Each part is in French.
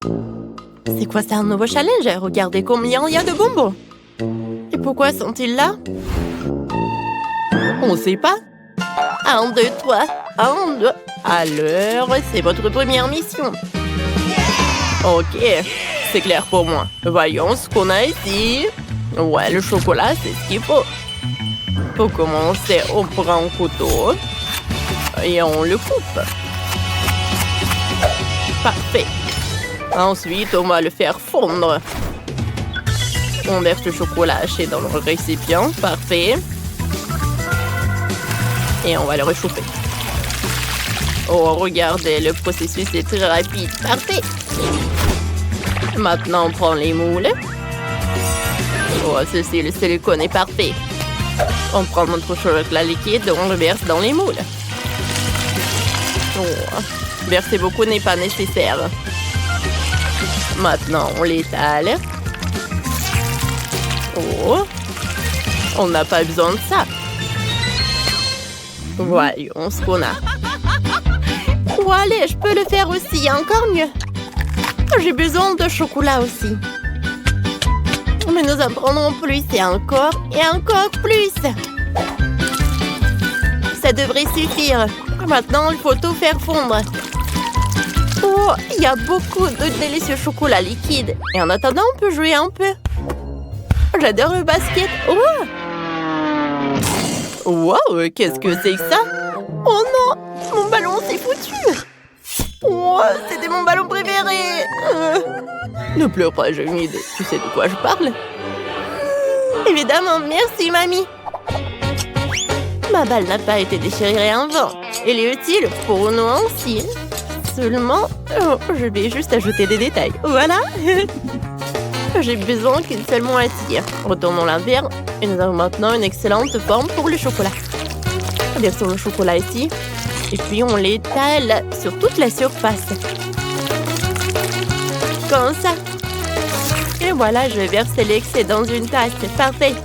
C'est quoi, c'est un nouveau challenge? Regardez combien il y a de bonbons. Et pourquoi sont-ils là? On sait pas. 1, 2, 3. 1, 2. Alors, c'est votre première mission. Ok, c'est clair pour moi. Voyons ce qu'on a ici. Ouais, le chocolat, c'est ce qu'il faut. Pour commencer, on prend un couteau et on le coupe. Parfait. Ensuite, on va le faire fondre. On verse le chocolat haché dans le récipient. Parfait. Et on va le réchauffer. Oh, regardez, le processus est très rapide. Parfait. Maintenant, on prend les moules. Oh, ceci, le silicone est parfait. On prend notre chocolat liquide et on le verse dans les moules. Oh, verser beaucoup n'est pas nécessaire. Maintenant, on l'étale. Oh, on n'a pas besoin de ça. Voyons ce qu'on a. Oh, allez, je peux le faire aussi, encore mieux. J'ai besoin de chocolat aussi. Mais nous en prendrons plus et encore plus. Ça devrait suffire. Maintenant, il faut tout faire fondre. Oh, il y a beaucoup de délicieux chocolat liquide. Et en attendant, on peut jouer un peu. J'adore le basket. Oh! Wow, qu'est-ce que c'est que ça? Oh non, mon ballon s'est foutu. Oh, c'était mon ballon préféré. Ne pleure pas, j'ai une idée. Tu sais de quoi je parle? Évidemment, merci, mamie. Ma balle n'a pas été déchirée avant. Elle est utile pour nous aussi. Seulement, je vais juste ajouter des détails. Voilà. J'ai besoin qu'une seule moitié. Retournons-la vers et nous avons maintenant une excellente forme pour le chocolat. Versons le chocolat ici. Et puis on l'étale sur toute la surface. Comme ça. Et voilà, je vais verser l'excès dans une tasse. Parfait.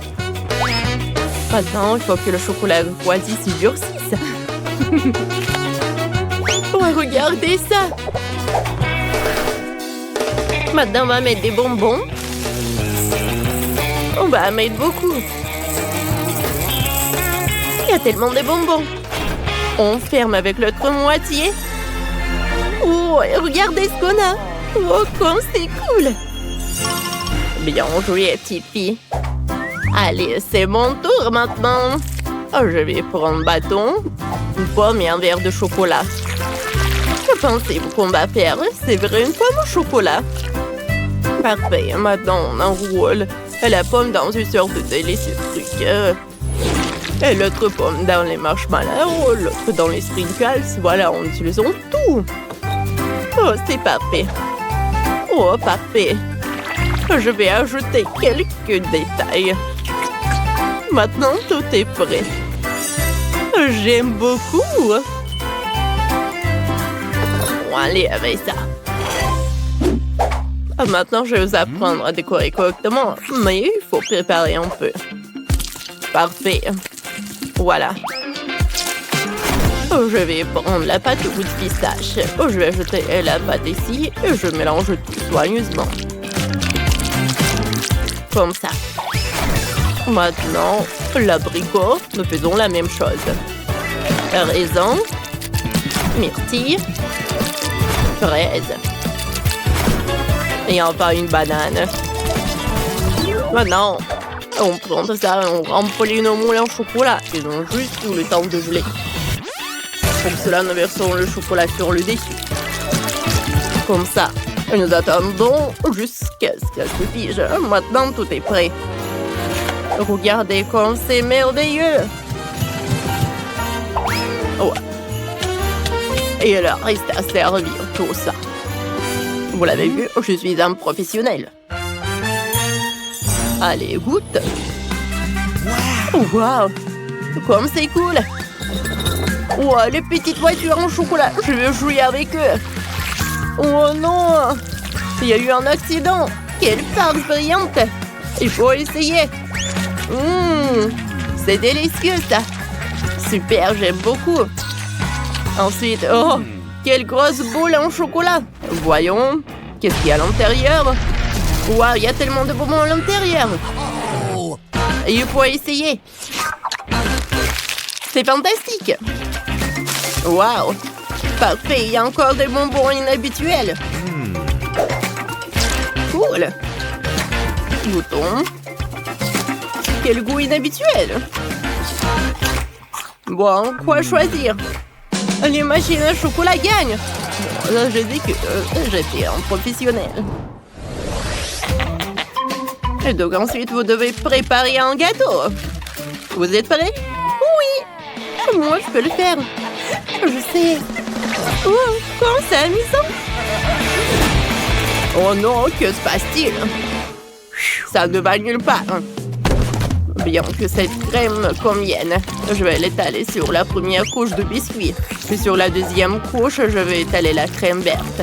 Maintenant, il faut que le chocolat refroidisse et durcisse. Oh, regardez ça. Maintenant, on va mettre des bonbons. On va en mettre beaucoup. Il y a tellement de bonbons. On ferme avec l'autre moitié. Oh, regardez ce qu'on a. Oh, comme c'est cool. Bien joué, petite fille. Allez, c'est mon tour maintenant. Oh, je vais prendre un bâton, une pomme et un verre de chocolat. Que pensez-vous qu'on va faire? C'est vrai, une pomme au chocolat. Parfait, maintenant on enroule la pomme dans une sorte de délicieux truc. Et l'autre pomme dans les marshmallows, l'autre dans les sprinkles. Voilà, on utilise tout. Oh, c'est parfait. Oh, parfait. Je vais ajouter quelques détails. Maintenant, tout est prêt. J'aime beaucoup. Bon, allez, avec ça. Maintenant, je vais vous apprendre à décorer correctement, mais il faut préparer un peu. Parfait. Voilà. Je vais prendre la pâte au goût de pistache. Je vais ajouter la pâte ici et je mélange tout soigneusement. Comme ça. Maintenant, l'abricot, nous faisons la même chose. Raisin, myrtille, fraise. Et enfin une banane. Maintenant, on prend tout ça et on remplit nos moules en chocolat. Ils ont juste tout le temps de geler. Pour cela, nous versons le chocolat sur le dessus. Comme ça. Et nous attendons jusqu'à ce qu'elle se fige. Maintenant, tout est prêt. Regardez comme c'est merveilleux. Ouais. Et il reste à servir tout ça. Vous l'avez vu, je suis un professionnel. Allez, goûte. Wow, comme c'est cool. Wow, les petites voitures en chocolat, je veux jouer avec eux. Oh non, il y a eu un accident. Quelle farce brillante. Il faut essayer. C'est délicieux ça. Super, j'aime beaucoup. Ensuite, oh, quelle grosse boule en chocolat. Voyons. Qu'est-ce qu'il y a à l'intérieur? Waouh, il y a tellement de bonbons à l'intérieur. Il faut essayer. C'est fantastique. Waouh. Parfait, il y a encore des bonbons inhabituels. Cool. Goûtons. Quel goût inhabituel. Bon, quoi choisir? Les machines à chocolat gagnent. Là, je dis que j'étais un professionnel. Et donc ensuite, vous devez préparer un gâteau. Vous êtes prêts? Oui. Moi, je peux le faire. Je sais. Oh, comment c'est amusant. Oh non, que se passe-t-il? Ça ne va nulle part. Bien que cette crème convienne, je vais l'étaler sur la première couche de biscuit. Puis sur la deuxième couche, je vais étaler la crème verte.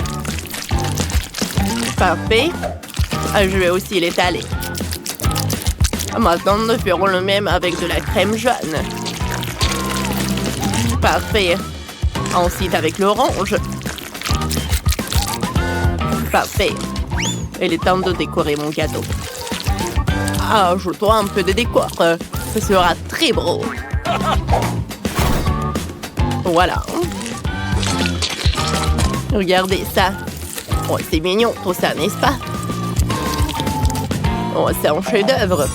Parfait. Je vais aussi l'étaler. Maintenant, nous ferons le même avec de la crème jaune. Parfait. Ensuite, avec l'orange. Parfait. Il est temps de décorer mon gâteau. Ajoutons un peu de décor. Ce sera très beau. Voilà. Regardez ça. Oh, c'est mignon tout ça, n'est-ce pas? Oh, c'est un chef-d'œuvre.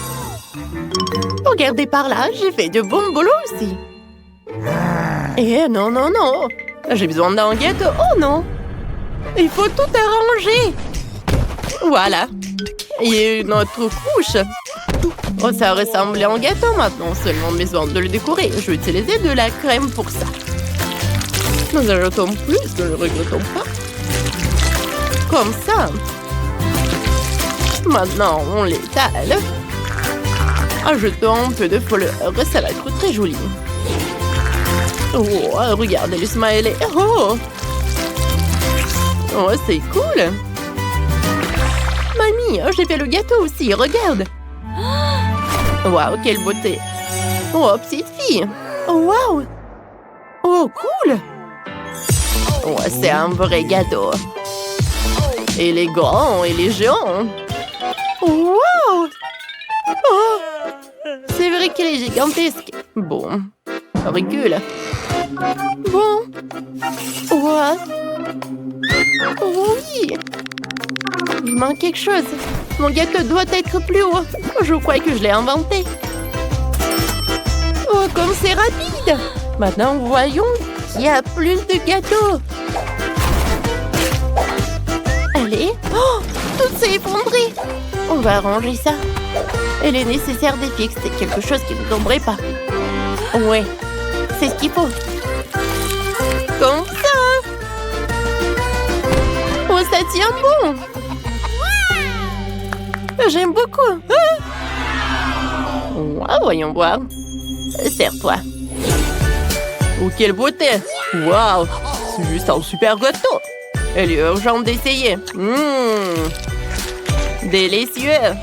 Regardez par là, j'ai fait de bons boulots aussi. Eh non, non, non. J'ai besoin d'un gâteau. Oh non. Il faut tout arranger. Voilà. Il y a une autre couche. Oh, ça ressemble à un gâteau maintenant. Seulement besoin de le décorer. Je vais utiliser de la crème pour ça. Nous ajoutons plus, ne le regrettons pas. Comme ça. Maintenant, on l'étale. Ajoutons un peu de fleurs. Ça va être très joli. Oh, regardez le smiley. Oh, oh c'est cool. Mamie, j'ai fait le gâteau aussi. Regarde. Waouh, quelle beauté. Oh, petite fille. Oh, waouh. Oh, cool. Oh, c'est un vrai gâteau. Il est grand, il est géant. Wow. Oh, c'est vrai qu'il est gigantesque. Bon, recule. Bon. What? Oui. Il manque quelque chose. Mon gâteau doit être plus haut. Je crois que je l'ai inventé. Oh, comme c'est rapide. Maintenant, voyons qu'il y a plus de gâteaux. Allez. Oh, tout s'est effondré. On va arranger ça. Il est nécessaire de fixer quelque chose qui ne tomberait pas. Ouais, c'est ce qu'il faut. Comme ça. Oh, ça tient bon. J'aime beaucoup. Ah, voyons voir. Serre-toi. Oh, quelle beauté. Waouh, c'est juste un super gâteau. Il est urgent d'essayer. Délicieux.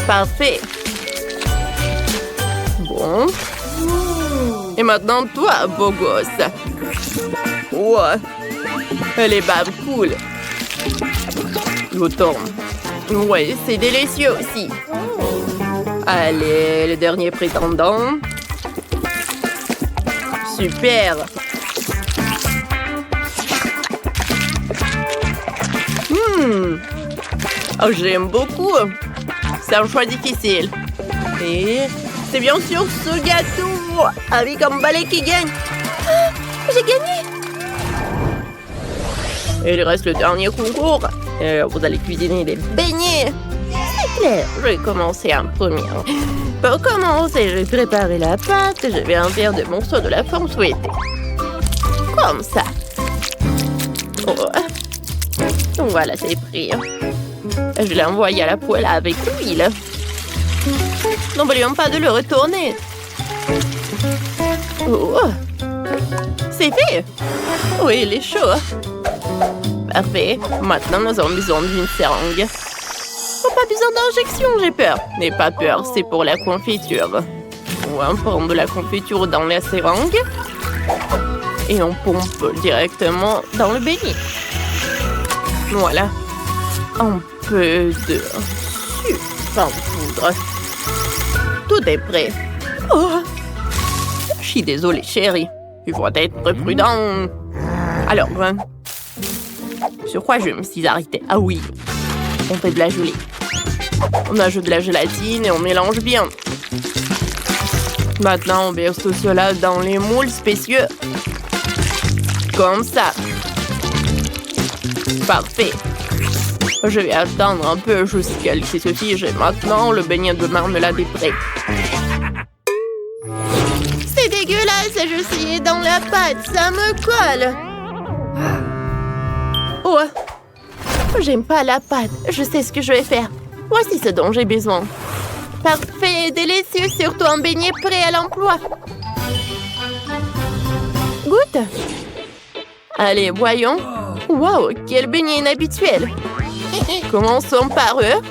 Parfait. Bon. Et maintenant, toi, beau gosse. Ouais. Elle est bave cool. Goûtons. Ouais, c'est délicieux aussi. Allez, le dernier prétendant. Super. Oh, j'aime beaucoup. C'est un choix difficile. Et c'est bien sûr ce gâteau avec un balai qui gagne. Ah, j'ai gagné. Et il reste le dernier concours. Vous allez cuisiner des beignets. C'est clair. Je vais commencer en premier. Pour commencer, je vais préparer la pâte. Je vais en faire des morceaux de la forme souhaitée. Comme ça. Oh. Voilà, c'est pris. Je l'ai envoyé à la poêle avec l'huile. N'oublions pas de le retourner. Oh. C'est fait. Oui, il est chaud. Parfait. Maintenant, nous avons besoin d'une seringue. Oh, pas besoin d'injection, j'ai peur. N'aie pas peur, c'est pour la confiture. On prend de la confiture dans la seringue. Et on pompe directement dans le beignet. Voilà. Un peu de sucre en poudre. Tout est prêt. Oh. Je suis désolée, chérie. Il faut être prudent. Alors, sur quoi je me suis arrêtée? Ah oui, on fait de la gelée. On ajoute de la gélatine et on mélange bien. Maintenant, on verse tout cela dans les moules spécieux. Comme ça. Parfait. Je vais attendre un peu jusqu'à ce qu'il se fige. Et maintenant, le beignet de marmelade est prêt. C'est dégueulasse, je suis dans la pâte, ça me colle. Oh, j'aime pas la pâte, je sais ce que je vais faire. Voici ce dont j'ai besoin. Parfait et délicieux, surtout un beignet prêt à l'emploi. Goûte. Allez, voyons. Wow, quel beignet inhabituel. Commençons par eux.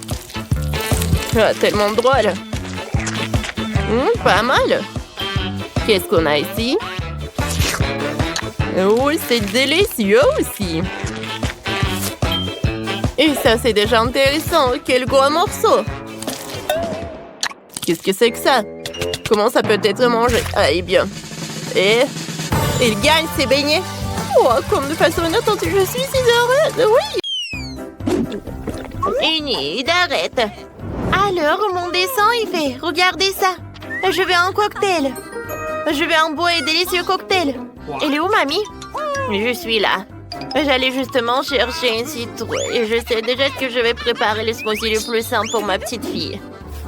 Ah, tellement drôle. Pas mal. Qu'est-ce qu'on a ici? Oh, c'est délicieux aussi. Et ça, c'est déjà intéressant. Quel gros morceau. Qu'est-ce que c'est que ça? Comment ça peut être mangé? Ah, eh bien. Et il gagne ses beignets. Oh, comme de façon inattendue, je suis si heureuse. Oui. Enid, arrête. Alors, mon dessin est fait. Regardez ça. Je veux un cocktail. Je veux un beau et délicieux cocktail. Elle est où, mamie? Je suis là. J'allais justement chercher un citron et je sais déjà que je vais préparer le smoothie le plus simple pour ma petite fille.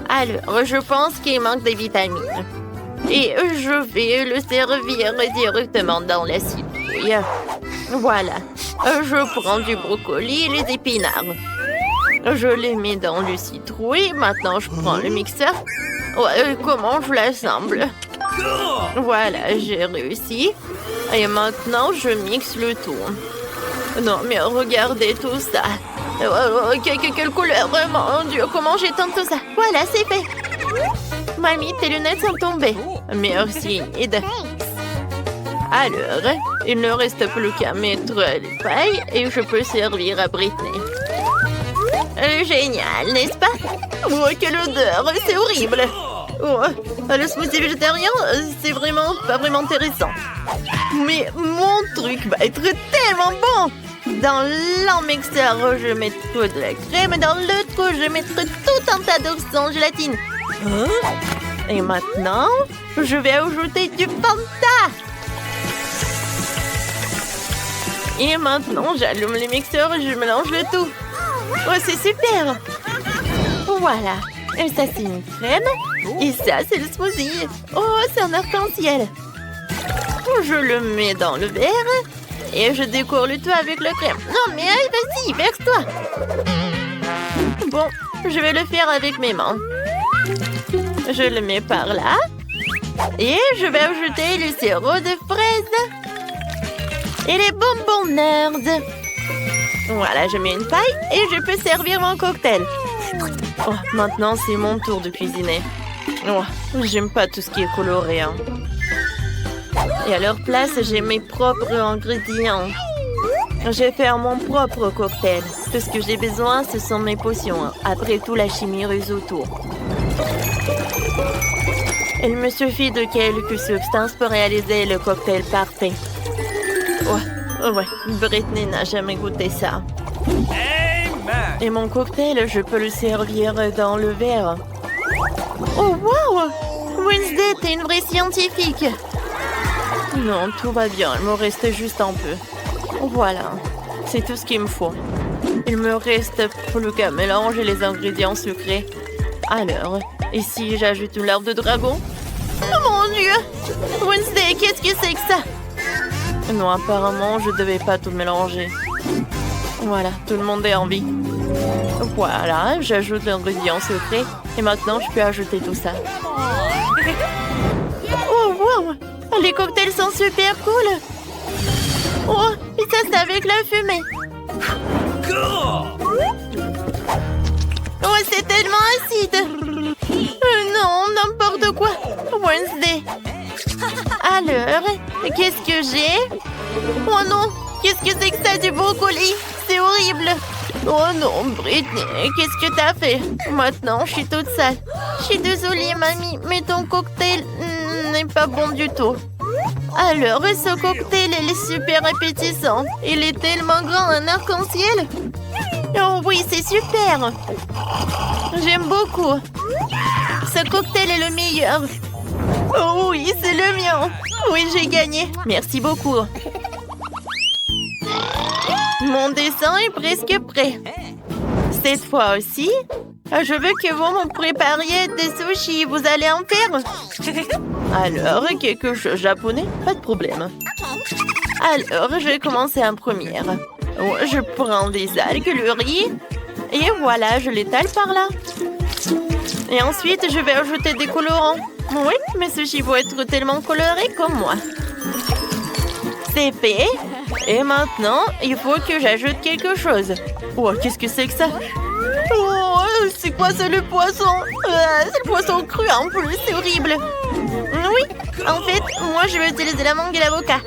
Alors, je pense qu'il manque des vitamines. Et je vais le servir directement dans la citrouille. Voilà. Je prends du brocoli et les épinards. Je les mets dans le citrouille. Maintenant, je prends le mixeur. Comment je l'assemble? Voilà, j'ai réussi. Et maintenant, je mixe le tout. Non, mais regardez tout ça. Quelle couleur, mon Dieu, comment j'éteins tout ça? Voilà, c'est fait. Mamie, tes lunettes sont tombées. Merci, Enid. Alors, il ne reste plus qu'à mettre les pailles et je peux servir à Britney. Génial, n'est-ce pas? Oh, quelle odeur, c'est horrible. Oh, le smoothie végétarien, c'est vraiment pas vraiment intéressant. Mais mon truc va être tellement bon. Dans l'un mixeur, je mettrai de la crème et dans l'autre, je mettrai tout un tas d'œufs sans gélatine. Et maintenant, je vais ajouter du Fanta. Et maintenant, j'allume le mixeur et je mélange le tout. Oh, c'est super. Voilà. Et ça, c'est une crème. Et ça, c'est le smoothie. Oh, c'est un arc-en-ciel. Je le mets dans le verre. Et je décore le tout avec la crème. Non, mais vas-y, verse-toi. Bon, je vais le faire avec mes mains. Je le mets par là. Et je vais ajouter le sirop de fraise. Et les bonbons nerds. Voilà, je mets une paille et je peux servir mon cocktail. Oh, maintenant, c'est mon tour de cuisiner. Oh, j'aime pas tout ce qui est coloré. Hein. Et à leur place, j'ai mes propres ingrédients. Je vais faire mon propre cocktail. Tout ce que j'ai besoin, ce sont mes potions. Après tout, la chimie ruse autour. Il me suffit de quelques substances pour réaliser le cocktail parfait. Ouais, Britney n'a jamais goûté ça. Et mon cocktail, je peux le servir dans le verre. Oh, wow! Wednesday, t'es une vraie scientifique. Non, tout va bien. Il me reste juste un peu. Voilà. C'est tout ce qu'il me faut. Il me reste plus qu'à mélanger les ingrédients sucrés. Alors, ici, j'ajoute une larve de dragon. Oh mon Dieu! Wednesday, qu'est-ce que c'est que ça? Non, apparemment, je devais pas tout mélanger. Voilà, tout le monde est en vie. Voilà, j'ajoute l'ingrédient secret. Et maintenant, je peux ajouter tout ça. Oh, wow! Les cocktails sont super cool! Oh, et ça, c'est avec la fumée! Oh, c'est tellement acide! Non, n'importe quoi! Wednesday! Alors, qu'est-ce que j'ai? Oh non! Qu'est-ce que c'est que ça, du brocoli? C'est horrible! horrible. Oh non, Britney, qu'est-ce que t'as fait? Maintenant, je suis toute sale. Je suis désolée, mamie, mais ton cocktail n'est pas bon du tout. Alors, ce cocktail, il est super appétissant. Il est tellement grand, un arc-en-ciel. Oh oui, c'est super. J'aime beaucoup. Ce cocktail est le meilleur. Oh oui, c'est le mien. Oui, j'ai gagné. Merci beaucoup. Mon dessin est presque prêt. Cette fois aussi, je veux que vous me prépariez des sushis. Vous allez en faire? Alors, quelque chose japonais? Pas de problème. Alors, je vais commencer en première. Je prends des algues, le riz. Et voilà, je l'étale par là. Et ensuite, je vais ajouter des colorants. Oui, mes sushis vont être tellement colorés comme moi. C'est fait. Et maintenant, il faut que j'ajoute quelque chose. Oh, qu'est-ce que c'est que ça? Oh, c'est quoi ça, le poisson? C'est le poisson cru en plus, c'est horrible. Oui, en fait, moi je vais utiliser la mangue et l'avocat.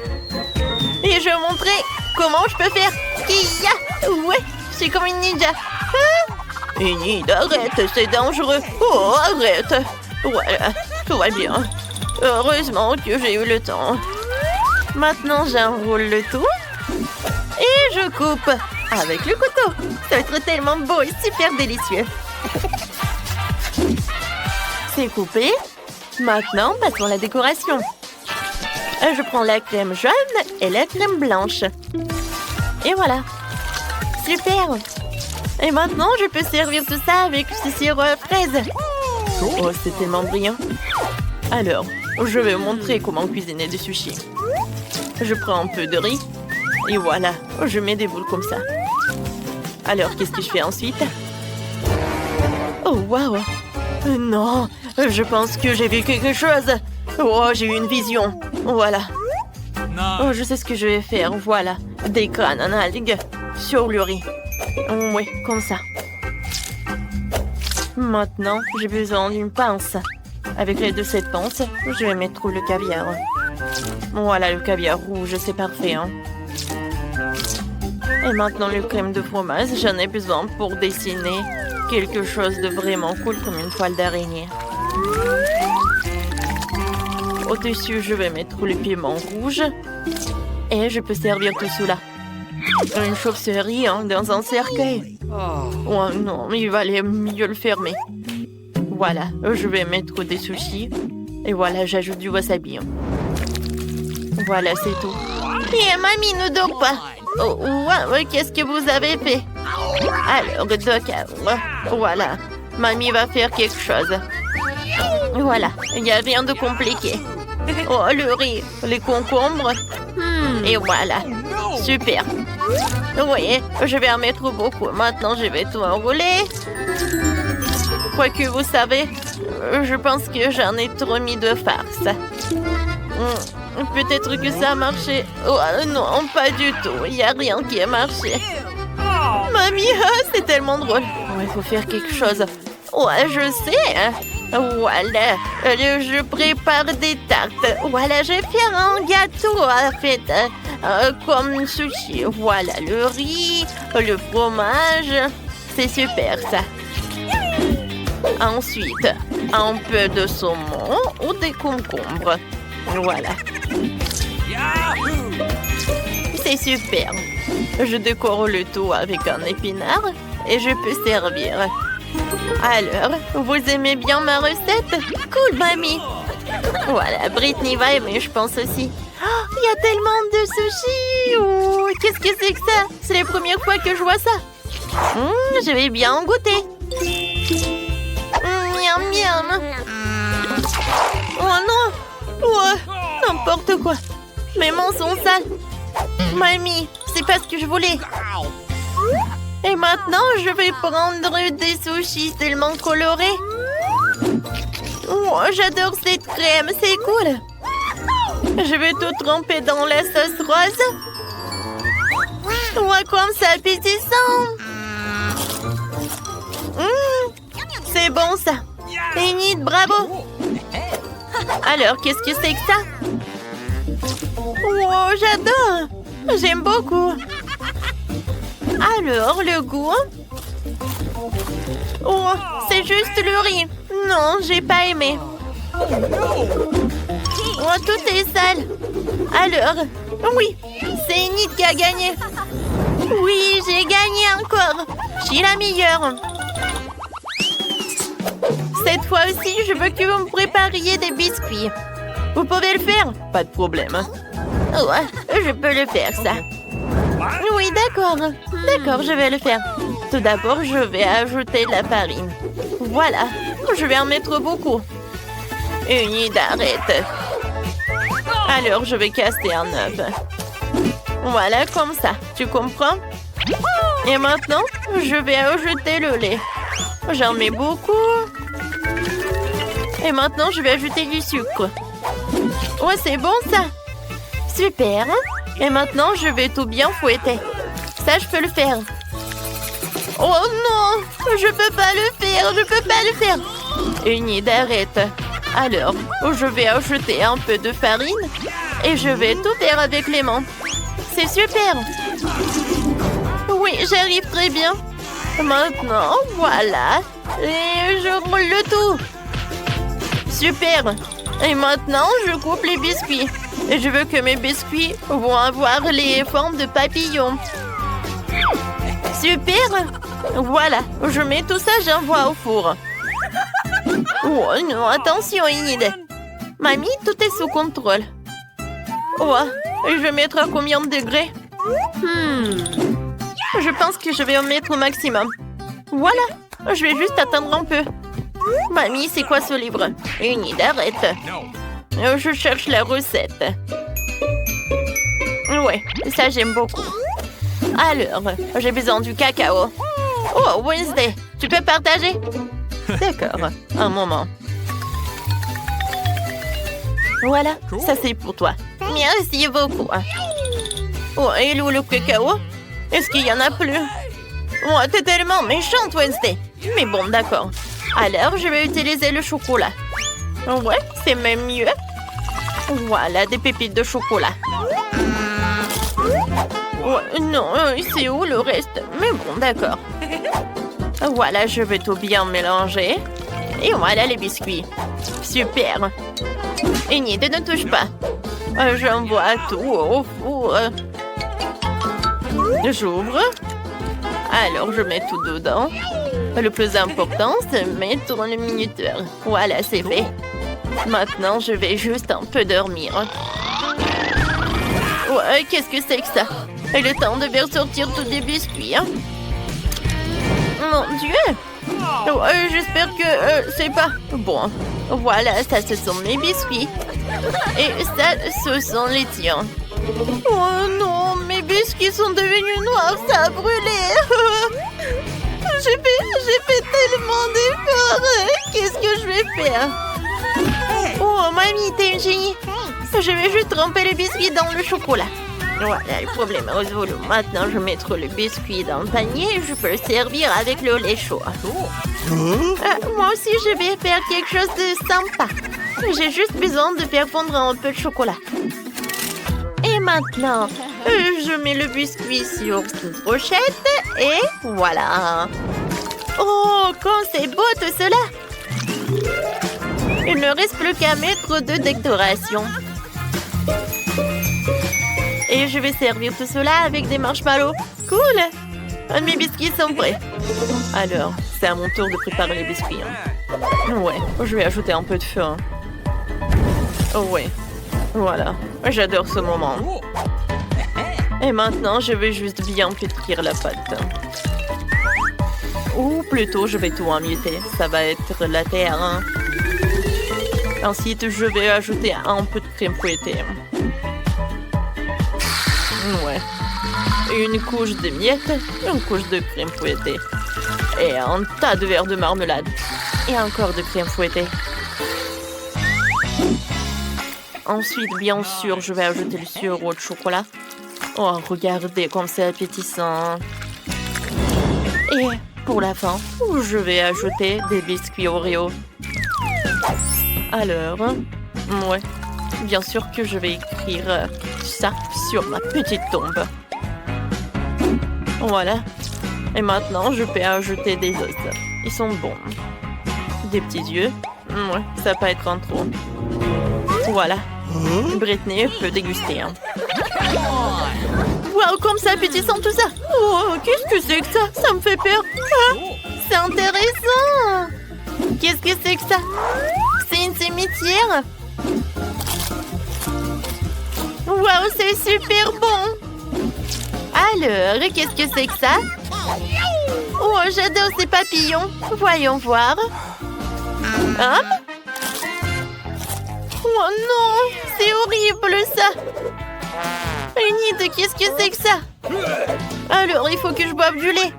Et je vais vous montrer comment je peux faire. Kia! Ouais, je suis comme une ninja. Ah! Enid, arrête, c'est dangereux. Oh, arrête. Voilà, tout va bien. Heureusement que j'ai eu le temps. Maintenant, j'enroule le tout. Et je coupe avec le couteau. Ça va être tellement beau et super délicieux. C'est coupé. Maintenant, passons à la décoration. Je prends la crème jaune et la crème blanche. Et voilà. Super. Et maintenant, je peux servir tout ça avec ce sirop à fraises. Oh, c'est tellement brillant. Alors, je vais vous montrer comment cuisiner des sushis. Je prends un peu de riz. Et voilà, je mets des boules comme ça. Alors, qu'est-ce que je fais ensuite? Oh, waouh! Non, je pense que j'ai vu quelque chose. Oh, j'ai eu une vision. Voilà. Oh, je sais ce que je vais faire. Voilà, des graines en algues sur le riz. Oui, comme ça. Maintenant, j'ai besoin d'une pince. Avec l'aide de cette pince, je vais mettre le caviar. Voilà, le caviar rouge, c'est parfait, hein. Et maintenant, le crème de fromage, j'en ai besoin pour dessiner quelque chose de vraiment cool comme une toile d'araignée. Au-dessus, je vais mettre le piment rouge. Et je peux servir tout cela. Une chauve-souris dans un cercueil. Oh non, il valait mieux le fermer. Voilà, je vais mettre des sushis. Et voilà, j'ajoute du wasabi. Voilà, c'est tout. Et mamie ne dort pas. Oh, ouais, qu'est-ce que vous avez fait? Alors, d'accord. Voilà, mamie va faire quelque chose. Voilà, il n'y a rien de compliqué. Oh, le riz, les concombres. Et voilà, super. Oui, je vais en mettre beaucoup. Maintenant, je vais tout enrouler. Quoique, vous savez, je pense que j'en ai trop mis de farce. Peut-être que ça a marché. Oh non, pas du tout. Il n'y a rien qui a marché. Mamie, c'est tellement drôle. Il faut faire quelque chose. Ouais, je sais. Voilà, je prépare des tartes. Voilà, je vais faire un gâteau en fait, comme sushi. Voilà, le riz, le fromage. C'est super ça. Ensuite, un peu de saumon ou des concombres. Voilà. C'est super. Je décore le tout avec un épinard et je peux servir. Alors, vous aimez bien ma recette? Cool, mamie. Voilà, Britney va aimer, je pense aussi. Oh, il y a tellement de sushis. Oh, qu'est-ce que c'est que ça? C'est la première fois que je vois ça. Je vais bien en goûter. Miam, miam. Oh non. Ouais, n'importe quoi. Mes mains sont sales. Mamie, c'est pas ce que je voulais. Et maintenant, je vais prendre des sushis tellement colorés. Oh, j'adore cette crème, c'est cool. Je vais tout tremper dans la sauce rose. Ouais, comme ça, appétissant. C'est bon, ça. Enid, bravo. Alors, qu'est-ce que c'est que ça? Oh, j'adore. J'aime beaucoup. Alors, le goût? Oh, c'est juste le riz. Non, j'ai pas aimé. Oh, tout est sale. Alors, oui, c'est Enid qui a gagné. Oui, j'ai gagné encore. Je suis la meilleure. Cette fois aussi, je veux que vous me prépariez des biscuits. Vous pouvez le faire? Pas de problème. Ouais, je peux le faire, ça. Oui, d'accord. D'accord, je vais le faire. Tout d'abord, je vais ajouter de la farine. Voilà, je vais en mettre beaucoup. Enid, arrête. Alors, je vais casser un œuf. Voilà, comme ça. Tu comprends? Et maintenant, je vais ajouter le lait. J'en mets beaucoup. Et maintenant, je vais ajouter du sucre. Ouais, c'est bon, ça. Super. Et maintenant, je vais tout bien fouetter. Ça, je peux le faire. Oh non, je peux pas le faire, je peux pas le faire. Enid, arrête. Alors, je vais ajouter un peu de farine et je vais tout faire avec les mains. C'est super. Oui, j'arrive très bien. Maintenant, voilà. Et je roule le tout. Super. Et maintenant, je coupe les biscuits. Et je veux que mes biscuits vont avoir les formes de papillons. Super. Voilà, je mets tout ça, j'envoie au four. Oh non, attention, Enid. Mamie, tout est sous contrôle. Oh, je vais mettre à combien de degrés? Je pense que je vais en mettre au maximum. Voilà, je vais juste attendre un peu. Mamie, c'est quoi ce livre? Enid, arrête. Je cherche la recette. Ouais, ça j'aime beaucoup. Alors, j'ai besoin du cacao. Oh, Wednesday, tu peux partager? D'accord, un moment. Voilà, ça c'est pour toi. Merci beaucoup. Oh, et où le cacao? Est-ce qu'il y en a plus? Oh, t'es tellement méchante, Wednesday. Mais bon, d'accord. Alors, je vais utiliser le chocolat. Ouais, c'est même mieux. Voilà, des pépites de chocolat. Oh, non, c'est où le reste? Mais bon, d'accord. Voilà, je vais tout bien mélanger. Et voilà les biscuits. Super. Enid, ne touche pas. J'envoie tout au four. J'ouvre. Alors, je mets tout dedans. Le plus important, c'est mettre le minuteur. Voilà, c'est fait. Maintenant, je vais juste un peu dormir. Ouais, qu'est-ce que c'est que ça? Et le temps de faire sortir tous les biscuits, hein? Mon Dieu! J'espère que c'est pas... Bon, voilà, ça, ce sont mes biscuits. Et ça, ce sont les tiens. Oh non, mes biscuits sont devenus noirs, ça a brûlé. J'ai fait tellement d'efforts. Qu'est-ce que je vais faire? Oh, mamie, t'es une génie. Je vais juste tremper les biscuits dans le chocolat. Voilà, le problème est résolu. Maintenant, je vais mettre le biscuit dans le panier et je peux le servir avec le lait chaud. Moi aussi, je vais faire quelque chose de sympa. J'ai juste besoin de faire fondre un peu de chocolat. Et maintenant, je mets le biscuit sur cette brochette et voilà. Oh, quand c'est beau tout cela! Il ne reste plus qu'à mettre de décoration. Et je vais servir tout cela avec des marshmallows. Cool! Mes biscuits sont prêts. Alors, c'est à mon tour de préparer les biscuits. Ouais, je vais ajouter un peu de feu. Ouais, voilà. J'adore ce moment. Et maintenant, je vais juste bien pétrir la pâte. Ou plutôt, je vais tout emietter. Ça va être la terre. Ensuite, je vais ajouter un peu de crème fouettée. Ouais. Une couche de miettes, une couche de crème fouettée. Et un tas de verres de marmelade. Et encore de crème fouettée. Ensuite, bien sûr, je vais ajouter le sirop de chocolat. Oh, regardez comme c'est appétissant. Et pour la fin, je vais ajouter des biscuits Oreo. Alors, ouais, bien sûr que je vais écrire ça sur ma petite tombe. Voilà. Et maintenant, je peux ajouter des os. Ils sont bons. Des petits yeux. Ouais, ça peut être un trop. Voilà. Britney peut déguster. Hein. Wow, comme c'est appétissant tout ça. Oh, qu'est-ce que c'est que ça? Ça me fait peur. Ah, c'est intéressant. Qu'est-ce que c'est que ça? C'est une cimetière? Wow, c'est super bon. Alors, qu'est-ce que c'est que ça? Oh, j'adore ces papillons. Voyons voir. Oh non, c'est horrible ça. Enid, qu'est-ce que c'est que ça? Alors, il faut que je boive du lait.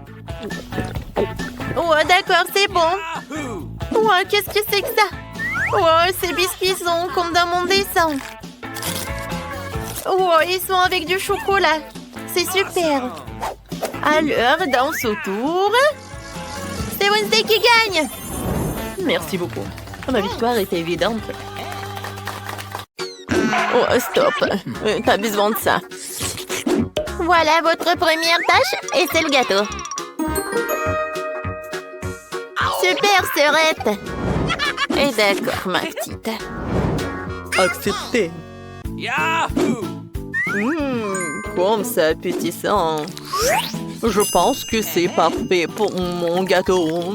Oh, d'accord, c'est bon. Oh, qu'est-ce que c'est que ça? Oh, ces biscuits sont comme dans mon dessin. Oh, ils sont avec du chocolat. C'est super. Alors, danse autour. C'est Wednesday qui gagne. Merci beaucoup. Ma victoire était évidente. Oh, stop. Pas besoin de ça. Voilà votre première tâche et c'est le gâteau. Super, sœurette. Et d'accord, ma petite. Accepté. Yahoo! Comme c'est appétissant. Je pense que c'est parfait pour mon gâteau.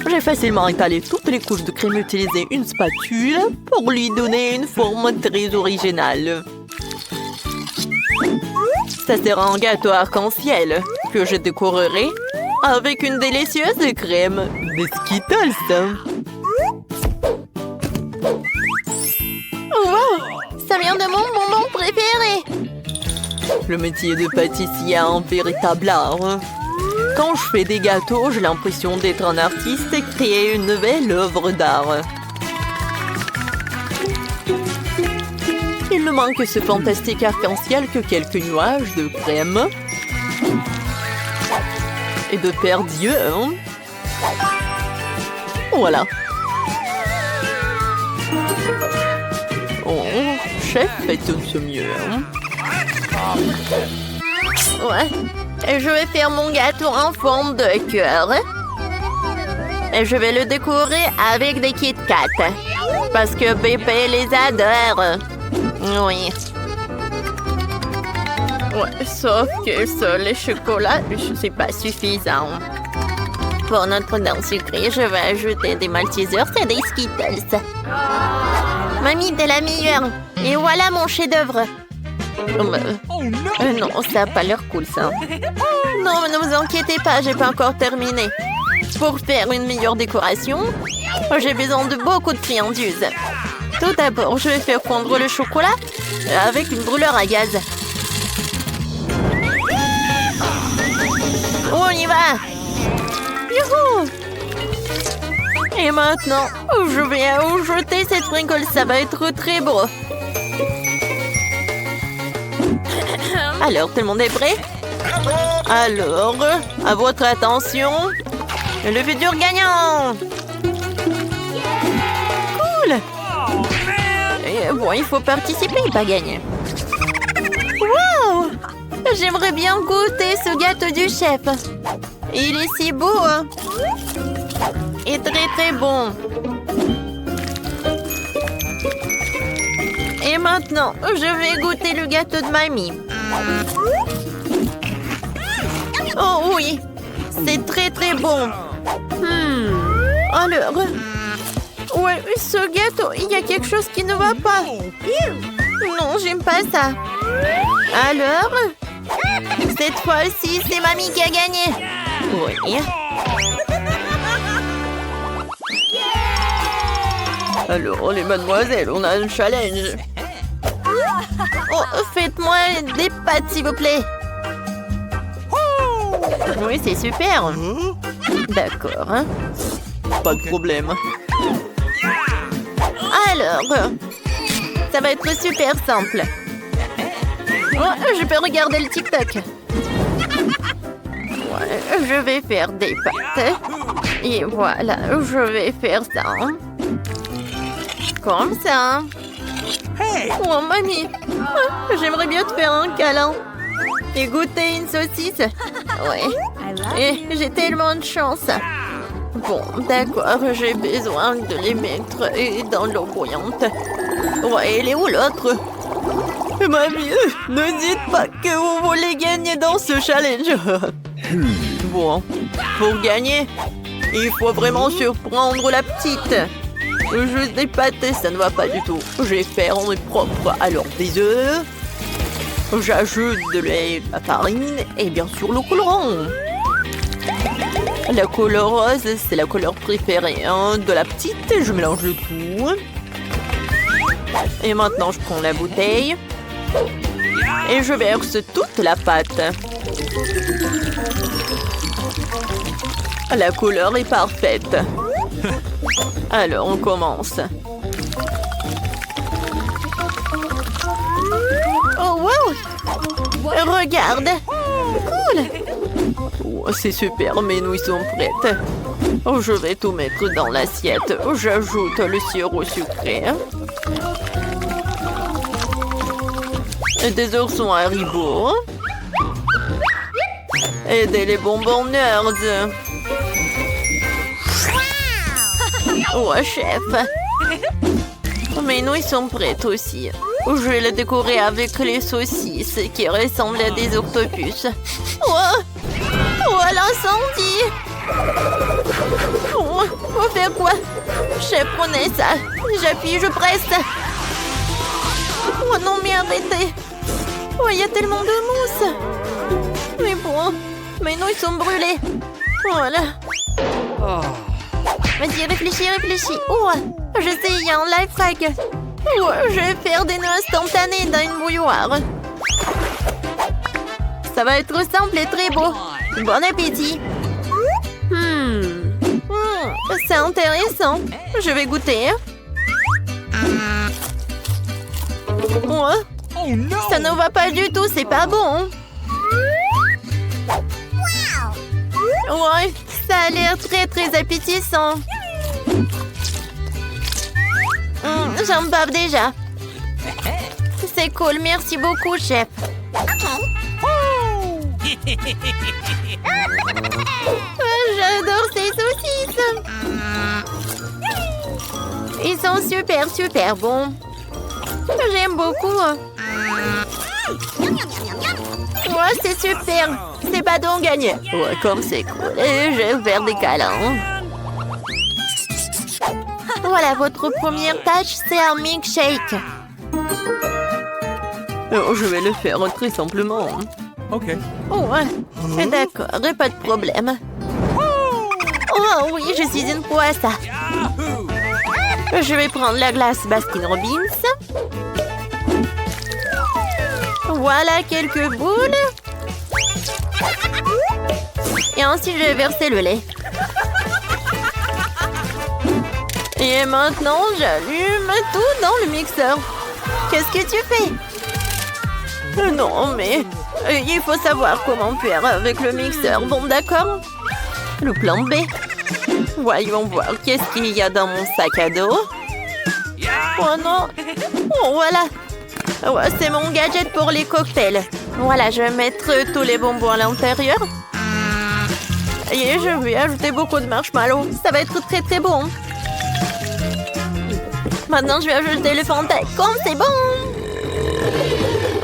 J'ai facilement étalé toutes les couches de crème et utilisé une spatule pour lui donner une forme très originale. Ça sera un gâteau arc-en-ciel que je décorerai avec une délicieuse crème de Skittles. Wow! Ça vient de mon bonbon préféré! Le métier de pâtissier est un véritable art. Quand je fais des gâteaux, j'ai l'impression d'être un artiste et créer une nouvelle œuvre d'art. Il ne manque que ce fantastique arc-en-ciel que quelques nuages de crème et de perdrieux. Voilà. Oh, chef fait tout ce mieux. Ouais. Et je vais faire mon gâteau en forme de cœur. Et je vais le décorer avec des Kit Kat. Parce que bébé les adore. Oui. Ouais, sauf que ça, le chocolat, c'est pas suffisant. Pour notre danse sucrée, je vais ajouter des Maltesers et des Skittles. Mamie, t'es la meilleure. Et voilà mon chef-d'œuvre. Non, ça n'a pas l'air cool, ça. Non, mais ne vous inquiétez pas, j'ai pas encore terminé. Pour faire une meilleure décoration, j'ai besoin de beaucoup de friandises. Tout d'abord, je vais faire fondre le chocolat avec une brûleur à gaz. On y va! Youhou! Et maintenant, je vais ajouter cette sprinkle, ça va être très beau. Alors, tout le monde est prêt? Alors, à votre attention, le futur gagnant! Cool! Et bon, il faut participer, pas gagner. Wow! J'aimerais bien goûter ce gâteau du chef. Il est si beau, hein? Et très très bon. Et maintenant, je vais goûter le gâteau de mamie. Oh oui, c'est très très bon. Alors, ouais, ce gâteau, il y a quelque chose qui ne va pas. Non, j'aime pas ça. Alors, cette fois-ci, c'est mamie qui a gagné. Oui. Alors, les mademoiselles, on a un challenge. Oh, faites-moi des pâtes, s'il vous plaît. Oui, c'est super. D'accord. Hein? Pas de problème. Alors, ça va être super simple. Oh, je peux regarder le TikTok. Ouais, je vais faire des pâtes. Et voilà, je vais faire ça. Comme ça. Oh, mamie. J'aimerais bien te faire un câlin. Et goûter une saucisse? Ouais. Et j'ai tellement de chance. Bon, d'accord, j'ai besoin de les mettre dans l'eau bouillante. Ouais, elle est où l'autre? Mamie, ne dites pas que vous voulez gagner dans ce challenge. Bon, pour gagner, il faut vraiment surprendre la petite. Juste des pâtes, ça ne va pas du tout. Je vais faire en propre. Alors, des œufs. J'ajoute de lait, la farine et bien sûr le colorant. La couleur rose, c'est la couleur préférée de la petite. Je mélange le tout. Et maintenant, je prends la bouteille. Et je verse toute la pâte. La couleur est parfaite. Alors, on commence. Oh, wow! Regarde! Cool! Oh, c'est super, mes nouilles sont prêtes. Oh, je vais tout mettre dans l'assiette. J'ajoute le sirop sucré. Des oursons Haribo. Et des bonbons Nerds. Oh, chef. Mes nouilles sont prêtes aussi. Je vais les décorer avec les saucisses qui ressemblent à des octopus. Oh, oh l'incendie! Oh, on fait quoi? Chef, prenez ça. J'appuie, je presse. Oh non, mais arrêtez. Oh, il y a tellement de mousse. Mais bon, mes nouilles sont brûlées. Voilà. Vas-y, réfléchis. Oh, je sais, il y a un life hack. Oh, je vais faire des nœuds instantanés dans une bouilloire. Ça va être simple et très beau. Bon appétit. C'est intéressant. Je vais goûter. Oh, ça ne va pas du tout, c'est pas bon. Ouais, ça a l'air très très appétissant. J'en bave déjà. C'est cool, merci beaucoup, chef. J'adore ces saucisses. Ils sont super, super bons. J'aime beaucoup. Ouais, c'est super. C'est pas donc gagné. Ouais, comme c'est cool. Et je vais faire des câlins. Voilà, votre première tâche, c'est un milkshake. Oh, je vais le faire très simplement. Ok. Oh, ouais. D'accord, pas de problème. Oh oui, je suis une pro à ça. Je vais prendre la glace Baskin Robbins. Voilà quelques boules. Et ensuite, je vais verser le lait. Et maintenant, j'allume tout dans le mixeur. Qu'est-ce que tu fais? Non, mais il faut savoir comment faire avec le mixeur. Bon, d'accord. Le plan B. Voyons voir qu'est-ce qu'il y a dans mon sac à dos. Oh non. Oh, voilà. Ouais, c'est mon gadget pour les cocktails. Voilà, je vais mettre tous les bonbons à l'intérieur. Et je vais ajouter beaucoup de marshmallows. Ça va être très très bon. Maintenant, je vais ajouter le Fanta. Comme c'est bon.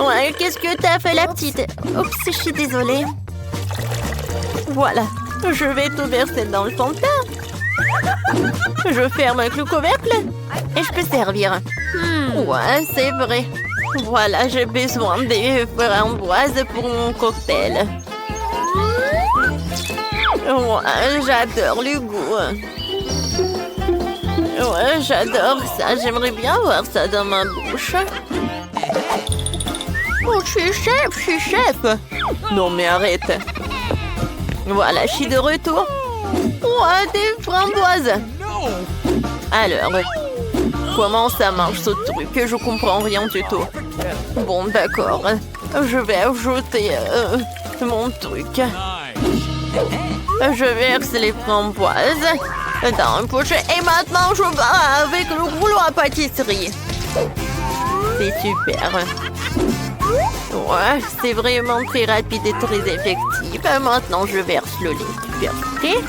Ouais, qu'est-ce que t'as fait, la petite? Oups, je suis désolée. Voilà. Je vais tout verser dans le Fanta. Je ferme avec le couvercle. Et je peux servir. Ouais, c'est vrai. Voilà, j'ai besoin des framboises pour mon cocktail. Ouais, j'adore le goût. Ouais, j'adore ça. J'aimerais bien voir ça dans ma bouche. Oh, je suis chef. Non, mais arrête. Voilà, je suis de retour. Ouais, des framboises. Alors, comment ça marche ce truc? Je comprends rien du tout. Bon, d'accord. Je vais ajouter mon truc. Je verse les framboises dans une pochette. Et maintenant, je vais avec le rouleau à pâtisserie. C'est super. Ouais, c'est vraiment très rapide et très effectif. Maintenant, je verse le lait super frais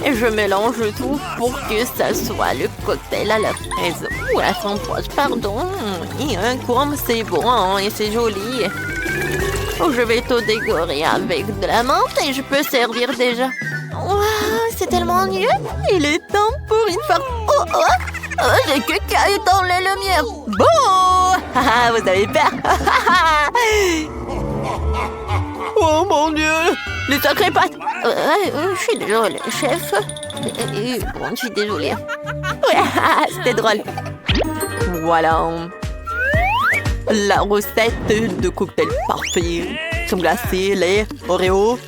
et je mélange tout pour que ça soit le cocktail à la fraise ou à la framboise, pardon. Et comme c'est bon hein, et c'est joli. Je vais tout décorer avec de la menthe et je peux servir déjà. Waouh, c'est tellement mieux. Il est temps pour une fois. J'ai que caillé dans les lumières. Bon, vous avez peur. Oh mon Dieu, les sacrées pattes. Je suis désolée, chef. Bon, je suis désolée. Ouais, c'était drôle. Voilà. La recette de cocktail parfait. Crème glacée, lait, Oreo.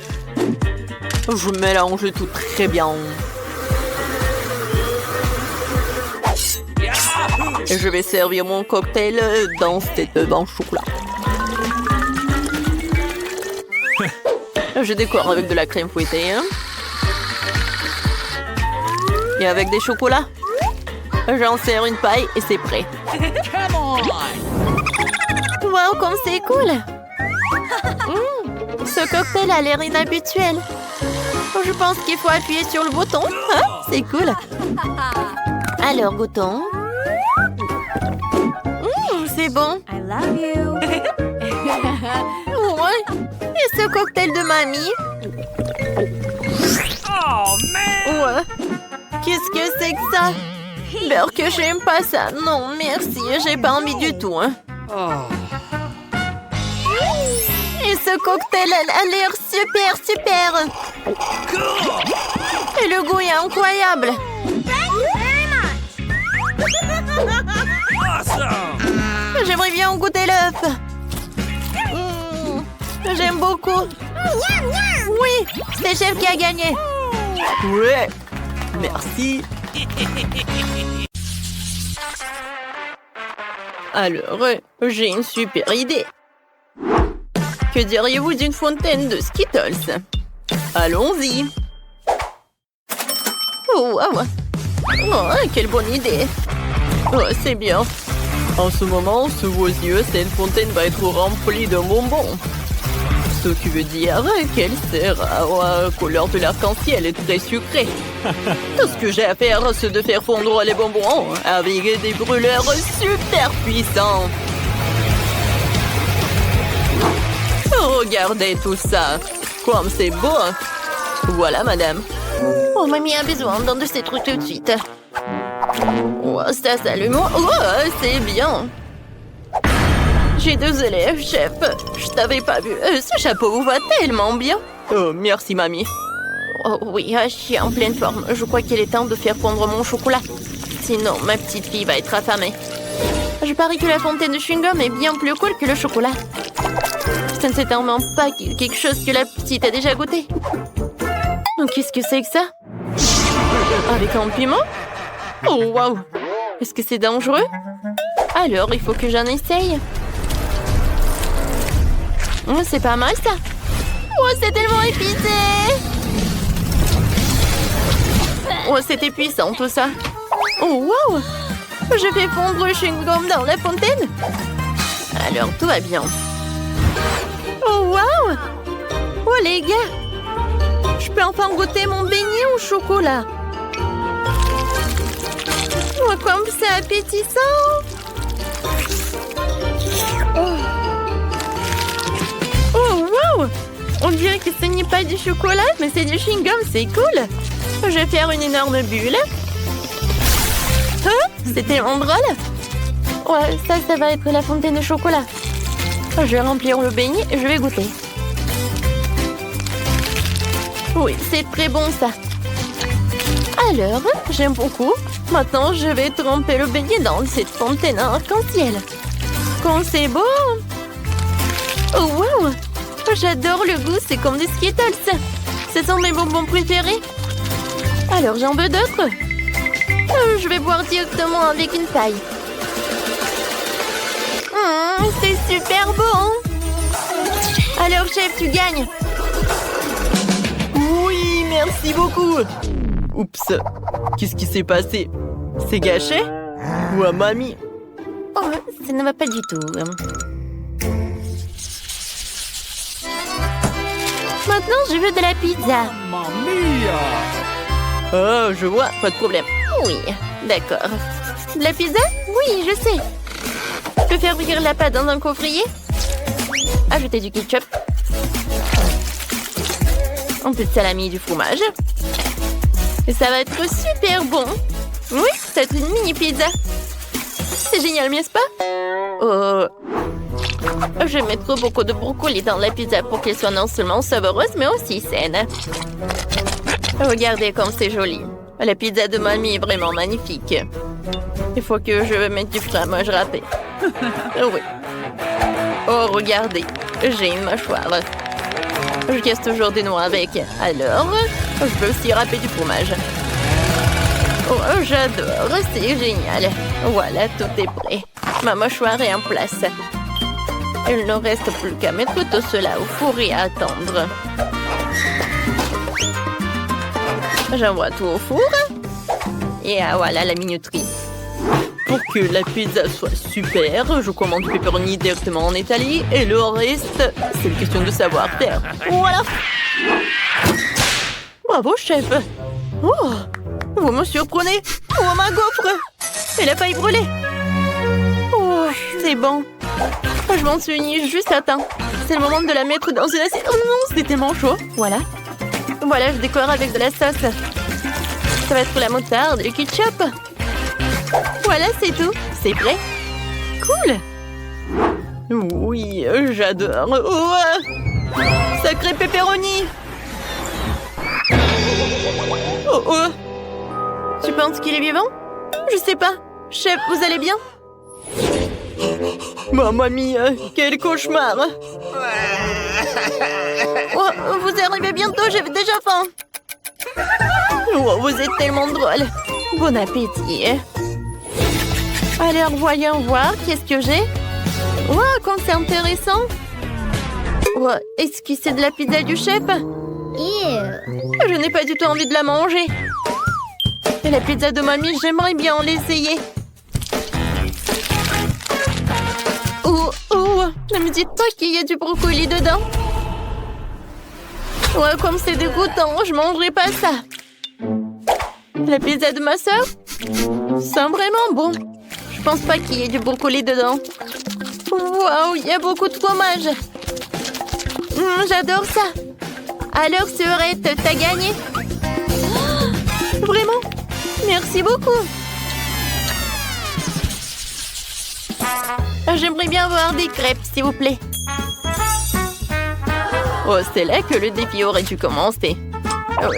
Je mélange tout très bien. Et je vais servir mon cocktail dans cette banque au chocolat. Je décore avec de la crème fouettée. Et avec des chocolats. J'en sers une paille et c'est prêt. Wow, comme c'est cool! Ce cocktail a l'air inhabituel. Je pense qu'il faut appuyer sur le bouton. C'est cool. Alors, goûtons. C'est bon. I love you. Ouais. Et ce cocktail de mamie? Oh, man! Ouais. Qu'est-ce que c'est que ça? Beurre que j'aime pas ça. Non, merci. J'ai pas envie du tout. Et ce cocktail a l'air super. Et le goût est incroyable. Awesome! J'aimerais bien goûter l'œuf. J'aime beaucoup. Oui, c'est le chef qui a gagné. Ouais, merci. Alors, j'ai une super idée. Que diriez-vous d'une fontaine de Skittles? Allons-y. Oh, wow. Oh, quelle bonne idée. Oh, c'est bien. En ce moment, sous vos yeux, cette fontaine va être remplie de bonbons. Ce qui veut dire qu'elle sera couleur de l'arc-en-ciel et très sucrée. Tout ce que j'ai à faire, c'est de faire fondre les bonbons avec des brûleurs super puissants. Regardez tout ça. Comme c'est beau. Voilà, madame. Oh, mamie a besoin d'un de ces trucs tout de suite. Oh, ça s'allume. Oh, c'est bien. Je suis désolée, chef. Je t'avais pas vu. Ce chapeau vous va tellement bien. Oh, merci, mamie. Oh, oui, je suis en pleine forme. Je crois qu'il est temps de faire fondre mon chocolat. Sinon, ma petite fille va être affamée. Je parie que la fontaine de chewing-gum est bien plus cool que le chocolat. Ce n'est certainement pas quelque chose que la petite a déjà goûté. Qu'est-ce que c'est que ça? Avec un piment? Oh, waouh! Est-ce que c'est dangereux? Alors, il faut que j'en essaye. Oh, c'est pas mal, ça. Oh, c'est tellement épicé! Oh, c'était puissant, tout ça. Oh, waouh! Je fais fondre le chewing-gum dans la fontaine. Alors, tout va bien. Oh, waouh! Oh, les gars! Je peux enfin goûter mon beignet au chocolat. Oh, comme c'est appétissant! Oh, wow! On dirait que ce n'est pas du chocolat, mais c'est du chewing-gum, c'est cool! Je vais faire une énorme bulle. C'est tellement drôle! Ouais, ça va être la fontaine de chocolat. Je vais remplir le beignet et je vais goûter. Oui, c'est très bon, ça. Alors, j'aime beaucoup. Maintenant, je vais tremper le beignet dans cette fontaine arc-en-ciel. Quand c'est beau! Oh, wow! J'adore le goût, c'est comme des Skittles. Ce sont mes bonbons préférés. Alors, j'en veux d'autres. Je vais boire directement avec une paille. C'est super bon! Alors, chef, tu gagnes. Oui, merci beaucoup. Oups, qu'est-ce qui s'est passé? C'est gâché? Ou à mamie? Oh, ça ne va pas du tout. Maintenant, je veux de la pizza. Mamma mia! Oh, je vois, pas de problème. Oui, d'accord. De la pizza? Oui, je sais. Je peux faire cuire la pâte dans un coffrier. Ajouter du ketchup. Un peu de salami et du fromage. Et ça va être super bon. Oui, c'est une mini pizza. C'est génial, n'est-ce pas? Oh. Je vais mettre beaucoup de brocolis dans la pizza pour qu'elle soit non seulement savoureuse, mais aussi saine. Regardez comme c'est joli. La pizza de mamie est vraiment magnifique. Il faut que je mette du fromage râpé. Oui. Oh, regardez. J'ai une mâchoire. Je casse toujours des noix avec. Alors, je peux aussi râper du fromage. Oh, j'adore. C'est génial. Voilà, tout est prêt. Ma mâchoire est en place. Il ne reste plus qu'à mettre tout cela au four et à attendre. J'envoie tout au four. Et voilà la minuterie. Pour que la pizza soit super, je commande du pepperoni directement en Italie. Et le reste, c'est une question de savoir-faire. Voilà. Bravo, chef. Oh, vous me surprenez. Oh, ma gaufre. Elle a failli brûler. Oh, c'est bon. Je m'en suis juste à temps. C'est le moment de la mettre dans une assiette. Oh non, c'était tellement chaud. Voilà. Voilà, je décore avec de la sauce. Ça va être la moutarde, le ketchup. Voilà, c'est tout. C'est prêt. Cool. Oui, j'adore. Oh, sacré pepperoni. Oh, oh. Tu penses qu'il est vivant? Je sais pas. Chef, vous allez bien? Mamma mia, quel cauchemar! Oh, vous arrivez bientôt, j'ai déjà faim. Oh, vous êtes tellement drôle. Bon appétit. Alors, voyons voir, qu'est-ce que j'ai? Wow, comme c'est intéressant. Oh, est-ce que c'est de la pizza du chef? Je n'ai pas du tout envie de la manger. Et la pizza de mamie, j'aimerais bien l'essayer. Oh, ne me dites pas qu'il y a du brocoli dedans. Ouais, comme c'est dégoûtant, je mangerai pas ça. La pizza de ma sœur? C'est vraiment bon. Je pense pas qu'il y ait du brocoli dedans. Waouh, il y a beaucoup de fromage. J'adore ça. Alors, Sœurette, t'as gagné? Oh, vraiment? Merci beaucoup. J'aimerais bien voir des crêpes, s'il vous plaît. Oh, c'est là que le défi aurait dû commencer.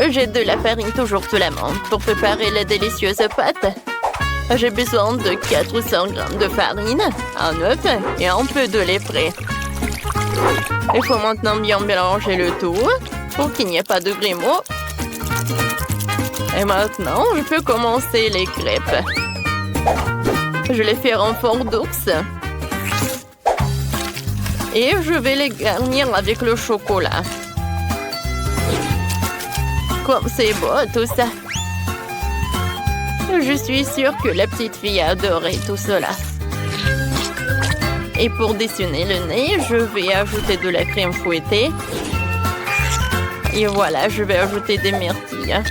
J'ai de la farine toujours sous la main pour préparer la délicieuse pâte. J'ai besoin de 400 grammes de farine, un œuf et un peu de lait frais. Il faut maintenant bien mélanger le tout pour qu'il n'y ait pas de grumeaux. Et maintenant, je peux commencer les crêpes. Je les fais en forme d'ours. Et je vais les garnir avec le chocolat. Comme c'est beau tout ça. Je suis sûre que la petite fille a adoré tout cela. Et pour dessiner le nez, je vais ajouter de la crème fouettée. Et voilà, je vais ajouter des myrtilles.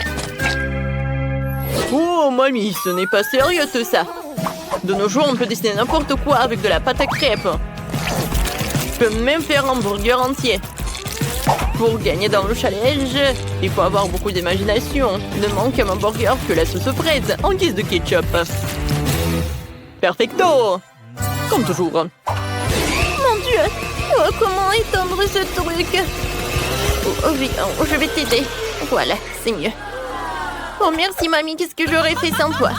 Oh, mamie, ce n'est pas sérieux tout ça. De nos jours, on peut dessiner n'importe quoi avec de la pâte à crêpes. Je peux même faire un burger entier. Pour gagner dans le challenge, il faut avoir beaucoup d'imagination. Ne manque à mon burger que la sauce fraise en guise de ketchup. Perfecto! Comme toujours. Mon Dieu! Oh, comment étendre ce truc? Oh, oui, oh, je vais t'aider. Voilà, c'est mieux. Oh, merci, mamie. Qu'est-ce que j'aurais fait sans toi?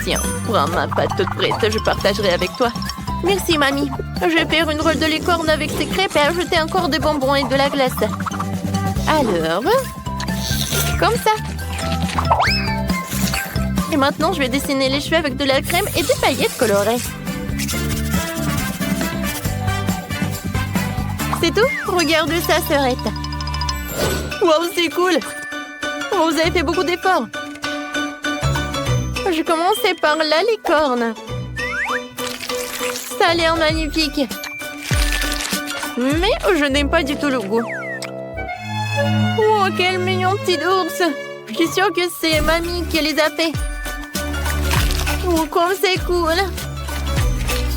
Tiens, prends ma pâte toute prête. Je partagerai avec toi. Merci, mamie. Je vais faire une rôle de licorne avec ces crêpes et ajouter encore des bonbons et de la glace. Alors, comme ça. Et maintenant, je vais dessiner les cheveux avec de la crème et des paillettes colorées. C'est tout? Regarde ça, Sœurette. Wow, c'est cool! Oh, vous avez fait beaucoup d'efforts. Je commençais par la licorne. Ça a l'air magnifique. Mais je n'aime pas du tout le goût. Oh, quel mignon petit ours! Je suis sûre que c'est mamie qui les a fait. Oh, comme c'est cool!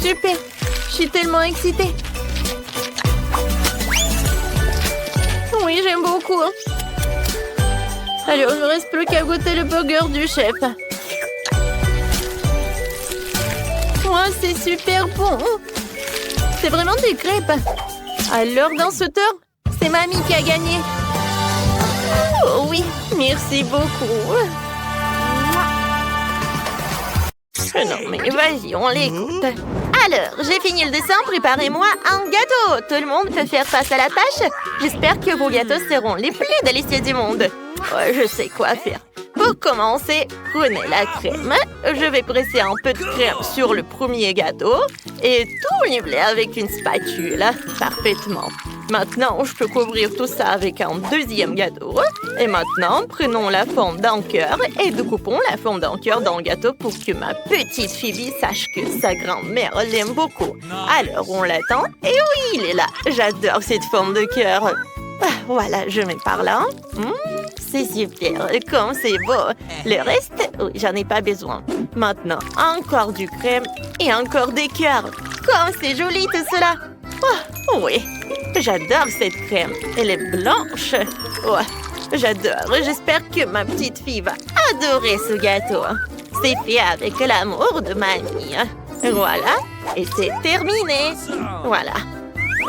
Super! Je suis tellement excitée. Oui, j'aime beaucoup. Alors, il ne reste plus qu'à goûter le burger du chef. Oh, c'est super bon! C'est vraiment des crêpes! Alors, dans ce tour, c'est mamie qui a gagné. Oh oui, merci beaucoup. Non, mais vas-y, on l'écoute. Alors, j'ai fini le dessin, préparez-moi un gâteau. Tout le monde peut faire face à la tâche. J'espère que vos gâteaux seront les plus délicieux du monde. Oh, je sais quoi faire. Pour commencer, prenez la crème. Je vais presser un peu de crème sur le premier gâteau et tout niveler avec une spatule. Parfaitement. Maintenant, je peux couvrir tout ça avec un deuxième gâteau. Et maintenant, prenons la forme d'un cœur et découpons la forme d'un cœur dans le gâteau pour que ma petite Phoebe sache que sa grand-mère l'aime beaucoup. Alors, on l'attend. Et oui, il est là. J'adore cette forme de cœur. Voilà, je mets par là. C'est super, comme c'est beau. Le reste, oui, j'en ai pas besoin. Maintenant, encore du crème et encore des cœurs. Comme c'est joli tout cela. Oh, oui, j'adore cette crème. Elle est blanche. Ouais, j'adore. J'espère que ma petite fille va adorer ce gâteau. C'est fait avec l'amour de mamie. Voilà, et c'est terminé. Voilà.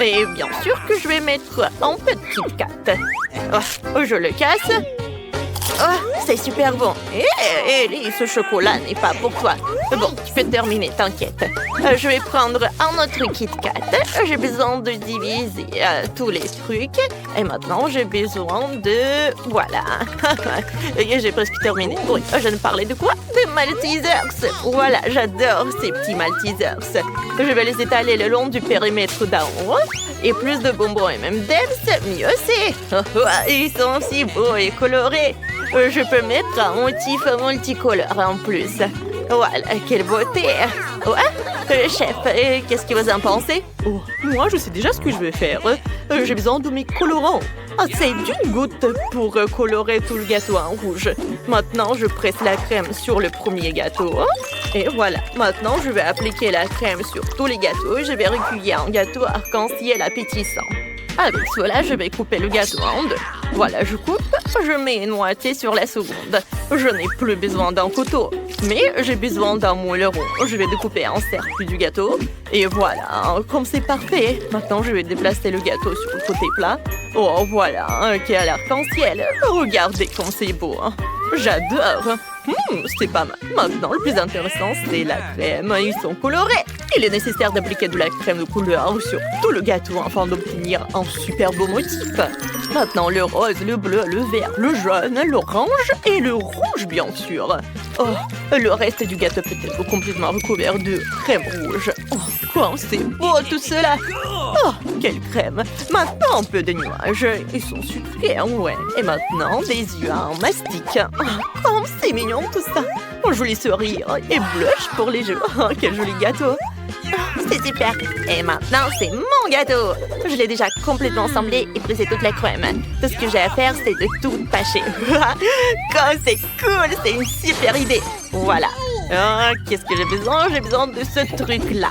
Et bien sûr que je vais mettre un peu de Kit Kat. Oh, je le casse. Oh, c'est super bon. Et ce chocolat n'est pas pour toi. Bon, tu peux terminer, t'inquiète. Je vais prendre un autre Kit Kat. J'ai besoin de diviser tous les trucs. Et maintenant, j'ai besoin de... Voilà. J'ai presque terminé. Oui, je ne parlais de quoi? De Maltesers. Voilà, j'adore ces petits Maltesers. Je vais les étaler le long du périmètre d'en haut. Et plus de bonbons et même d'Ebs, mieux c'est. Ils sont si beaux et colorés. Je peux mettre un motif multicolore en plus. Voilà, quelle beauté. Ouais, chef, qu'est-ce que vous en pensez? Oh, moi, je sais déjà ce que je vais faire. J'ai besoin de mes colorants. C'est d'une goutte pour colorer tout le gâteau en rouge. Maintenant, je presse la crème sur le premier gâteau. Et voilà, maintenant, je vais appliquer la crème sur tous les gâteaux. Je vais recueillir un gâteau arc-en-ciel appétissant. Avec cela, je vais couper le gâteau en deux. Voilà, je coupe, je mets une moitié sur la seconde. Je n'ai plus besoin d'un couteau, mais j'ai besoin d'un moule rond. Je vais découper un cercle du gâteau. Et voilà, comme c'est parfait. Maintenant, je vais déplacer le gâteau sur le côté plat. Oh, voilà, quel arc-en-ciel. Regardez comme c'est beau. J'adore. C'est pas mal. Maintenant, le plus intéressant, c'est la crème. Ils sont colorés. Il est nécessaire d'appliquer de la crème de couleur sur tout le gâteau afin d'obtenir un super beau motif. Maintenant, le rose, le bleu, le vert, le jaune, l'orange et le rouge, bien sûr. Oh, le reste du gâteau peut être complètement recouvert de crème rouge. Oh, comme c'est beau tout cela. Oh, quelle crème. Maintenant, un peu de nuages. Ils sont sucrés, ouais. Et maintenant, des yeux en mastic. Oh, comme c'est mignon tout ça. Oh, joli sourire et blush pour les jeux. Oh, quel joli gâteau. Oh, c'est super. Et maintenant, c'est mon gâteau. Je l'ai déjà complètement assemblé et pressé toute la crème. Tout ce que j'ai à faire, c'est de tout pâcher. Comme c'est cool, c'est une super idée. Voilà. Oh, qu'est-ce que j'ai besoin? J'ai besoin de ce truc-là.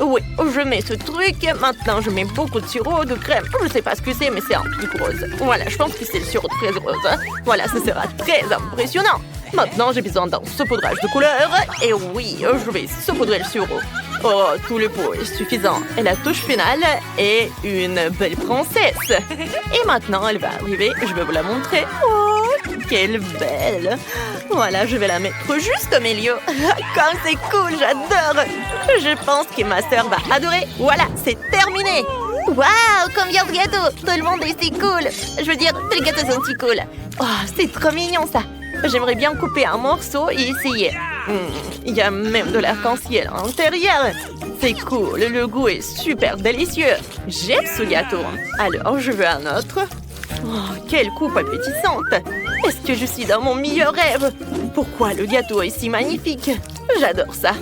Oui, je mets ce truc. Maintenant, je mets beaucoup de sirop de crème. Je ne sais pas ce que c'est, mais c'est un truc rose. Voilà, je pense que c'est le sirop de fraise rose. Voilà, ce sera très impressionnant. Maintenant, j'ai besoin d'un saupoudrage de couleur. Et oui, je vais saupoudrer le sirop. Oh, tout le pot est suffisant. Et la touche finale est une belle princesse. Et maintenant, elle va arriver. Je vais vous la montrer. Oh, quelle belle. Voilà, je vais la mettre juste au milieu. Comme c'est cool, j'adore. Je pense que ma sœur va adorer. Voilà, c'est terminé. Waouh, combien de gâteaux. Tout le monde est si cool. Je veux dire, tous les gâteaux sont si cool. Oh, c'est trop mignon ça. J'aimerais bien couper un morceau et essayer. Il y a même de l'arc-en-ciel à l'intérieur. C'est cool, le goût est super délicieux. J'aime ce gâteau. Alors, je veux un autre. Oh, quelle coupe appétissante. Est-ce que je suis dans mon meilleur rêve? Pourquoi le gâteau est si magnifique? J'adore ça.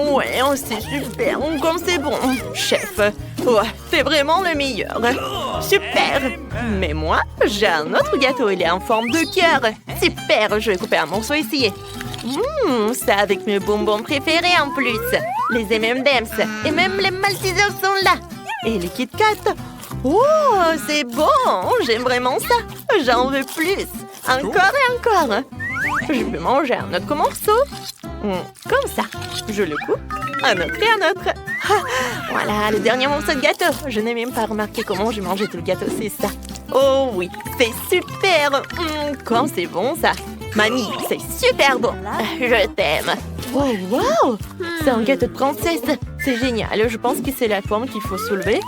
Ouais, c'est super. Comme c'est bon. Chef, ouais, t'es vraiment le meilleur. Super! Mais moi, j'ai un autre gâteau. Il est en forme de cœur. Super! Je vais couper un morceau ici. Ça avec mes bonbons préférés en plus. Les M&M's. Et même les Maltesers sont là. Et les Kit Kat. Oh, c'est bon! J'aime vraiment ça. J'en veux plus. Encore et encore. Je peux manger un autre morceau. Comme ça. Je le coupe. Un autre et un autre. Voilà, le dernier morceau de gâteau. Je n'ai même pas remarqué comment j'ai mangé tout le gâteau, c'est ça. Oh oui, c'est super. Quand c'est bon ça. Mamie, c'est super bon. Je t'aime. Oh wow, c'est un gâteau de princesse. C'est génial, je pense que c'est la forme qu'il faut soulever.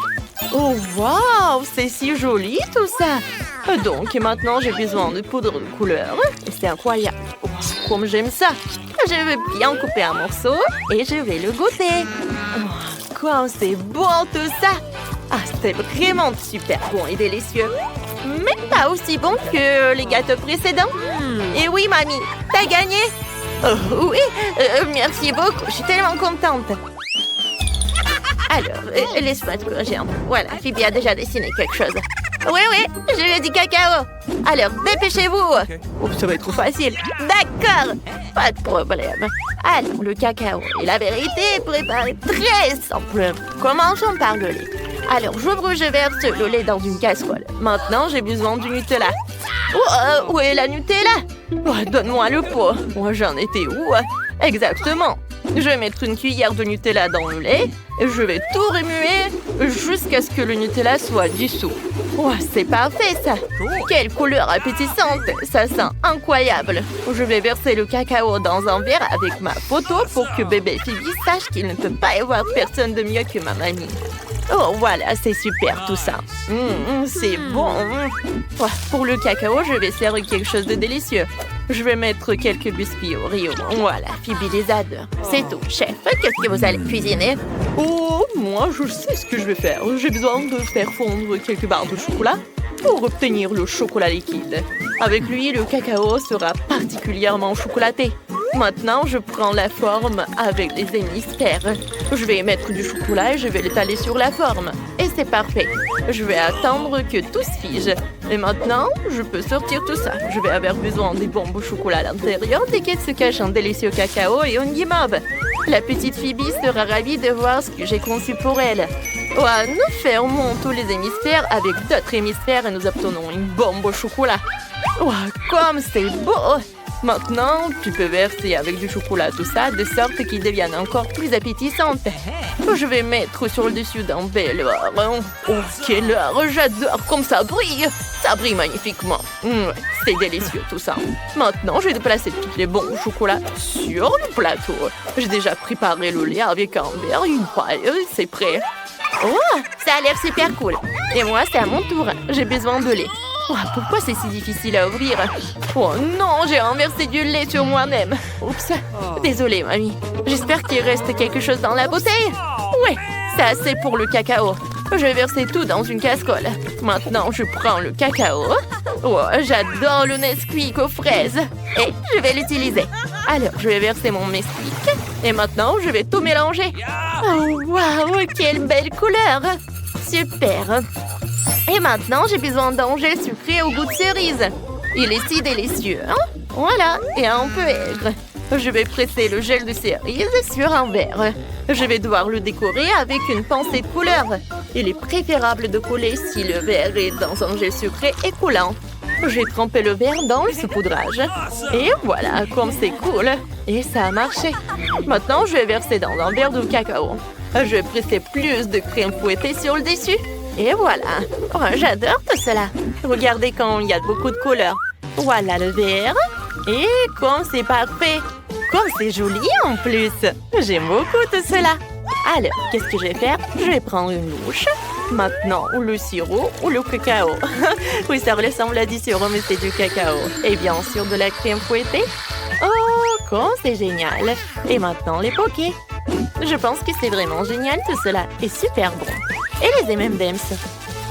Oh wow, c'est si joli tout ça. Donc maintenant j'ai besoin de poudre de couleur. Et c'est incroyable. Oh, comme j'aime ça. Je vais bien couper un morceau et je vais le goûter. Oh, comme c'est bon tout ça. Ah, c'était vraiment super bon et délicieux. Mais pas aussi bon que les gâteaux précédents. Et oui, mamie, t'as gagné. Oh, oui, merci beaucoup. Je suis tellement contente. Alors, laisse-moi te corriger un peu. Voilà, Phoebe a déjà dessiné quelque chose. Oui, je lui ai dit cacao. Alors, dépêchez-vous. Oh, ça va être trop facile. D'accord, pas de problème. Alors, le cacao et la vérité est préparé très simple. Commençons par le lait. Alors, je verse le lait dans une casserole. Maintenant, j'ai besoin du Nutella. Où est la Nutella? Donne-moi le pot. J'en étais où? Exactement. Je vais mettre une cuillère de Nutella dans le lait et je vais tout remuer jusqu'à ce que le Nutella soit dissous. C'est parfait ça. Quelle couleur appétissante. Ça sent incroyable. Je vais verser le cacao dans un verre avec ma photo pour que bébé Phoebe sache qu'il ne peut pas y avoir personne de mieux que ma mamie. Oh voilà, c'est super tout ça. C'est bon. Pour le cacao, je vais servir quelque chose de délicieux. Je vais mettre quelques biscuits Oreo. Voilà, Phoebe les adore. C'est tout, chef. Qu'est-ce que vous allez cuisiner? Oh, moi, je sais ce que je vais faire. J'ai besoin de faire fondre quelques barres de chocolat pour obtenir le chocolat liquide. Avec lui, le cacao sera particulièrement chocolaté. Maintenant, je prends la forme avec les hémisphères. Je vais mettre du chocolat et je vais l'étaler sur la forme. Et c'est parfait. Je vais attendre que tout se fige. Et maintenant, je peux sortir tout ça. Je vais avoir besoin des bombes au chocolat à l'intérieur, desquelles se cache un délicieux cacao et une guimauve. La petite Phoebe sera ravie de voir ce que j'ai conçu pour elle. Nous fermons tous les hémisphères avec d'autres hémisphères et nous obtenons une bombe au chocolat. Comme c'est beau! Maintenant, tu peux verser avec du chocolat tout ça, de sorte qu'il devienne encore plus appétissante. Je vais mettre sur le dessus d'un bel or. Oh, quel or! J'adore comme ça brille! Ça brille magnifiquement. C'est délicieux tout ça. Maintenant, je vais placer toutes les bombes au chocolat sur le plateau. J'ai déjà préparé le lait avec un verre, une paille, c'est prêt. Ça a l'air super cool. Et moi, c'est à mon tour. J'ai besoin de lait. Pourquoi c'est si difficile à ouvrir? Oh non, j'ai renversé du lait sur moi-même. Oups, désolée, mamie. J'espère qu'il reste quelque chose dans la bouteille. Ouais, c'est assez pour le cacao. Je vais verser tout dans une casserole. Maintenant, je prends le cacao. J'adore le Nesquik aux fraises. Et je vais l'utiliser. Alors, je vais verser mon Nesquik. Et maintenant, je vais tout mélanger. Waouh, quelle belle couleur! Super! Et maintenant, j'ai besoin d'un gel sucré au goût de cerise. Il est si délicieux, hein? Voilà, et un peu aigre. Je vais presser le gel de cerise sur un verre. Je vais devoir le décorer avec une pincée de couleur. Il est préférable de coller si le verre est dans un gel sucré et coulant. J'ai trempé le verre dans le saupoudrage. Et voilà, comme c'est cool. Et ça a marché. Maintenant, je vais verser dans un verre de cacao. Je vais presser plus de crème fouettée sur le dessus. Et voilà. J'adore tout cela. Regardez quand il y a beaucoup de couleurs. Voilà le verre. Et comme c'est parfait. Comme c'est joli en plus. J'aime beaucoup tout cela. Alors, qu'est-ce que je vais faire? Je vais prendre une louche. Maintenant, ou le sirop ou le cacao. Oui, ça ressemble à du sirop, mais c'est du cacao. Et bien sûr, de la crème fouettée. Oh, comme c'est génial. Et maintenant, les pokés. Je pense que c'est vraiment génial tout cela. Et super bon. Et les M&M's.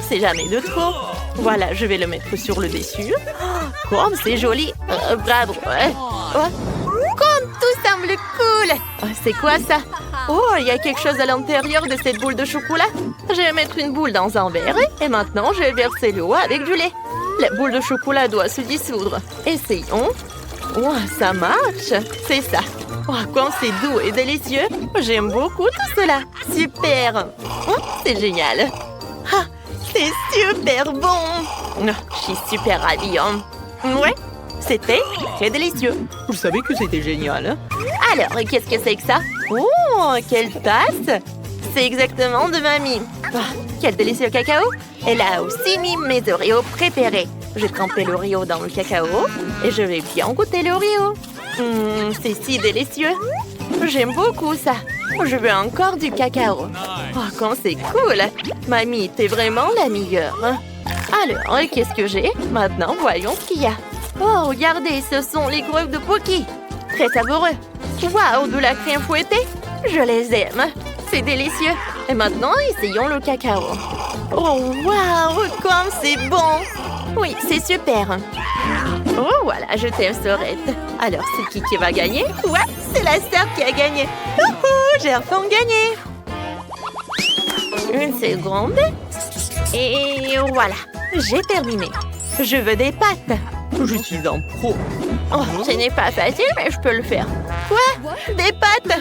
C'est jamais de trop. Voilà, je vais le mettre sur le dessus. Comme c'est joli. Bravo. Comme tout semble cool. C'est quoi ça? Il y a quelque chose à l'intérieur de cette boule de chocolat. Je vais mettre une boule dans un verre et maintenant je vais verser l'eau avec du lait. La boule de chocolat doit se dissoudre. Essayons. Wow, ça marche. C'est ça. Oh, comme c'est doux et délicieux. J'aime beaucoup tout cela. Super. Oh, c'est génial. Ah, c'est super bon. Oh, je suis super ravie. Hein. Ouais, c'était très délicieux. Je savais que c'était génial. Alors, qu'est-ce que c'est que ça? Oh, quelle tasse. C'est exactement de mamie. Oh, quel délicieux cacao. Elle a aussi mis mes Oreos préférés. J'ai trempé l'Oreo dans le cacao et je vais bien goûter l'Oreo. C'est si délicieux. J'aime beaucoup ça. Je veux encore du cacao. Oh, quand c'est cool. Mamie, t'es vraiment la meilleure. Alors, qu'est-ce que j'ai? Maintenant, voyons ce qu'il y a. Oh, regardez, ce sont les greffes de Pocky. Très savoureux. Waouh, de la crème fouettée. Je les aime. C'est délicieux. Et maintenant, essayons le cacao. Oh, waouh, comme c'est bon. Oui, c'est super. Oh, voilà, je t'aime, Sorette. Alors, c'est qui va gagner? Ouais, c'est la sœur qui a gagné. J'ai enfin gagné. Une seconde. Et voilà, j'ai terminé. Je veux des pâtes. Je suis un pro. Oh, ce n'est pas facile, mais je peux le faire. Quoi? Des pâtes?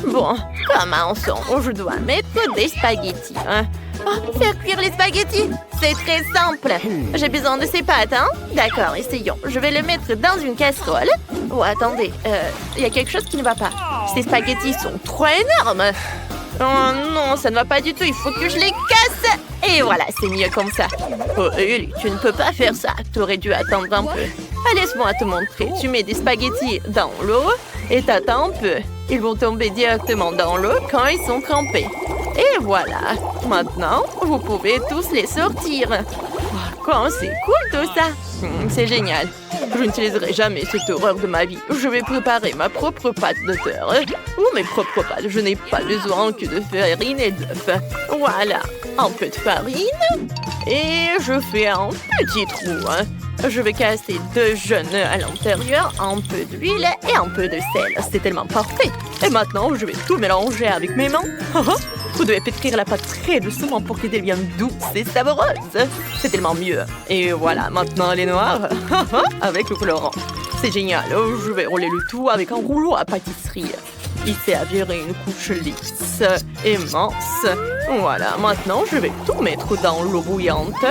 Bon, commençons. Je dois mettre des spaghettis. Hein? Oh, faire cuire les spaghettis, c'est très simple. J'ai besoin de ces pâtes, hein? D'accord, essayons. Je vais le mettre dans une casserole. Oh, attendez, il y a quelque chose qui ne va pas. Ces spaghettis sont trop énormes. Oh non, ça ne va pas du tout. Il faut que je les casse. Et voilà, c'est mieux comme ça. Oh, Ellie, tu ne peux pas faire ça. Tu aurais dû attendre un peu. Ah, laisse-moi te montrer. Tu mets des spaghettis dans l'eau et t'attends un peu. Ils vont tomber directement dans l'eau quand ils sont trempés. Et voilà. Maintenant, vous pouvez tous les sortir. Oh, quand c'est cool tout ça. C'est génial. Je n'utiliserai jamais cette horreur de ma vie. Je vais préparer ma propre pâte de terre. Ou mes propres pâtes. Je n'ai pas besoin que de farine et d'œufs. Voilà. Un peu de farine. Et je fais un petit trou. Je vais casser 2 jaunes à l'intérieur, un peu d'huile et un peu de sel. C'est tellement parfait. Et maintenant, je vais tout mélanger avec mes mains. Vous devez pétrir la pâte très doucement pour qu'elle devienne douce et savoureuse. C'est tellement mieux. Et voilà, maintenant elle est noire avec le colorant. C'est génial. Je vais rouler le tout avec un rouleau à pâtisserie. Il servirait une couche lisse et mince. Voilà, maintenant je vais tout mettre dans l'eau bouillante.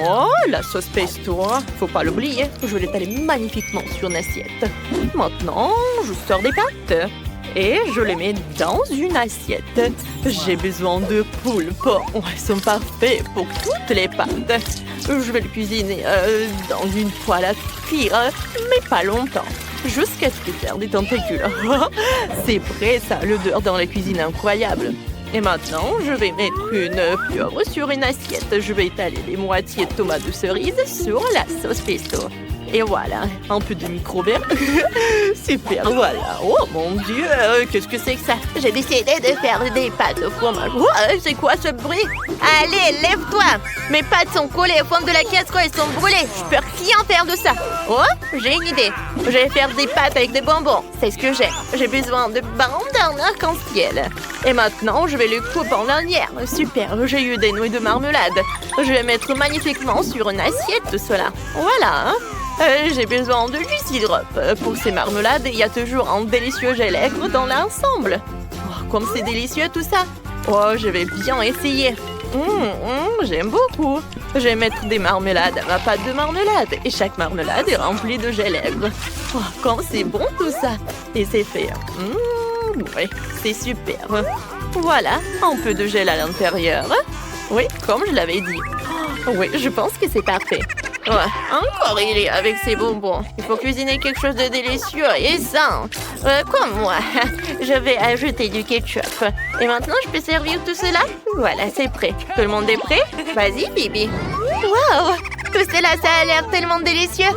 Oh, la sauce pesto, faut pas l'oublier. Je vais l'étaler magnifiquement sur une assiette. Maintenant, je sors des pâtes et je les mets dans une assiette. J'ai besoin de poulpe. Oh, elles sont parfaites pour toutes les pâtes. Je vais le cuisiner dans une poêle à frire, mais pas longtemps. Jusqu'à ce qu'il perde des tentacules. C'est prêt, ça, l'odeur dans la cuisine incroyable. Et maintenant, je vais mettre une pieuvre sur une assiette. Je vais étaler les moitiés de tomates de cerise sur la sauce pesto. Et voilà, un peu de micro-verre. Super, voilà. Oh mon Dieu, qu'est-ce que c'est que ça? J'ai décidé de faire des pâtes au fromage. Oh, c'est quoi ce bruit? Allez, lève-toi. Mes pâtes sont collées au fond de la casserole, elles sont brûlées. Je peux rien faire de ça. Oh, j'ai une idée. Je vais faire des pâtes avec des bonbons. C'est ce que j'ai. J'ai besoin de bandes en arc-en-ciel. Et maintenant, je vais le couper en lanière. Super, j'ai eu des nouilles de marmelade. Je vais mettre magnifiquement sur une assiette tout cela. Voilà, hein. J'ai besoin de jus sirope. Pour ces marmelades, il y a toujours un délicieux gel aigre dans l'ensemble. Oh, comme c'est délicieux tout ça. Oh, je vais bien essayer. J'aime beaucoup. Je vais mettre des marmelades à ma pâte de marmelade. Et chaque marmelade est remplie de gel aigre. Oh, comme c'est bon tout ça. Et c'est fait. Oui, c'est super. Voilà, un peu de gel à l'intérieur. Oui, comme je l'avais dit. Oh, oui, je pense que c'est parfait. Ouais, encore il est avec ses bonbons. Il faut cuisiner quelque chose de délicieux et sain. Comme moi. Je vais ajouter du ketchup. Et maintenant, je peux servir tout cela? Voilà, c'est prêt. Tout le monde est prêt? Vas-y, Bibi. Waouh! Tout cela, ça a l'air tellement délicieux.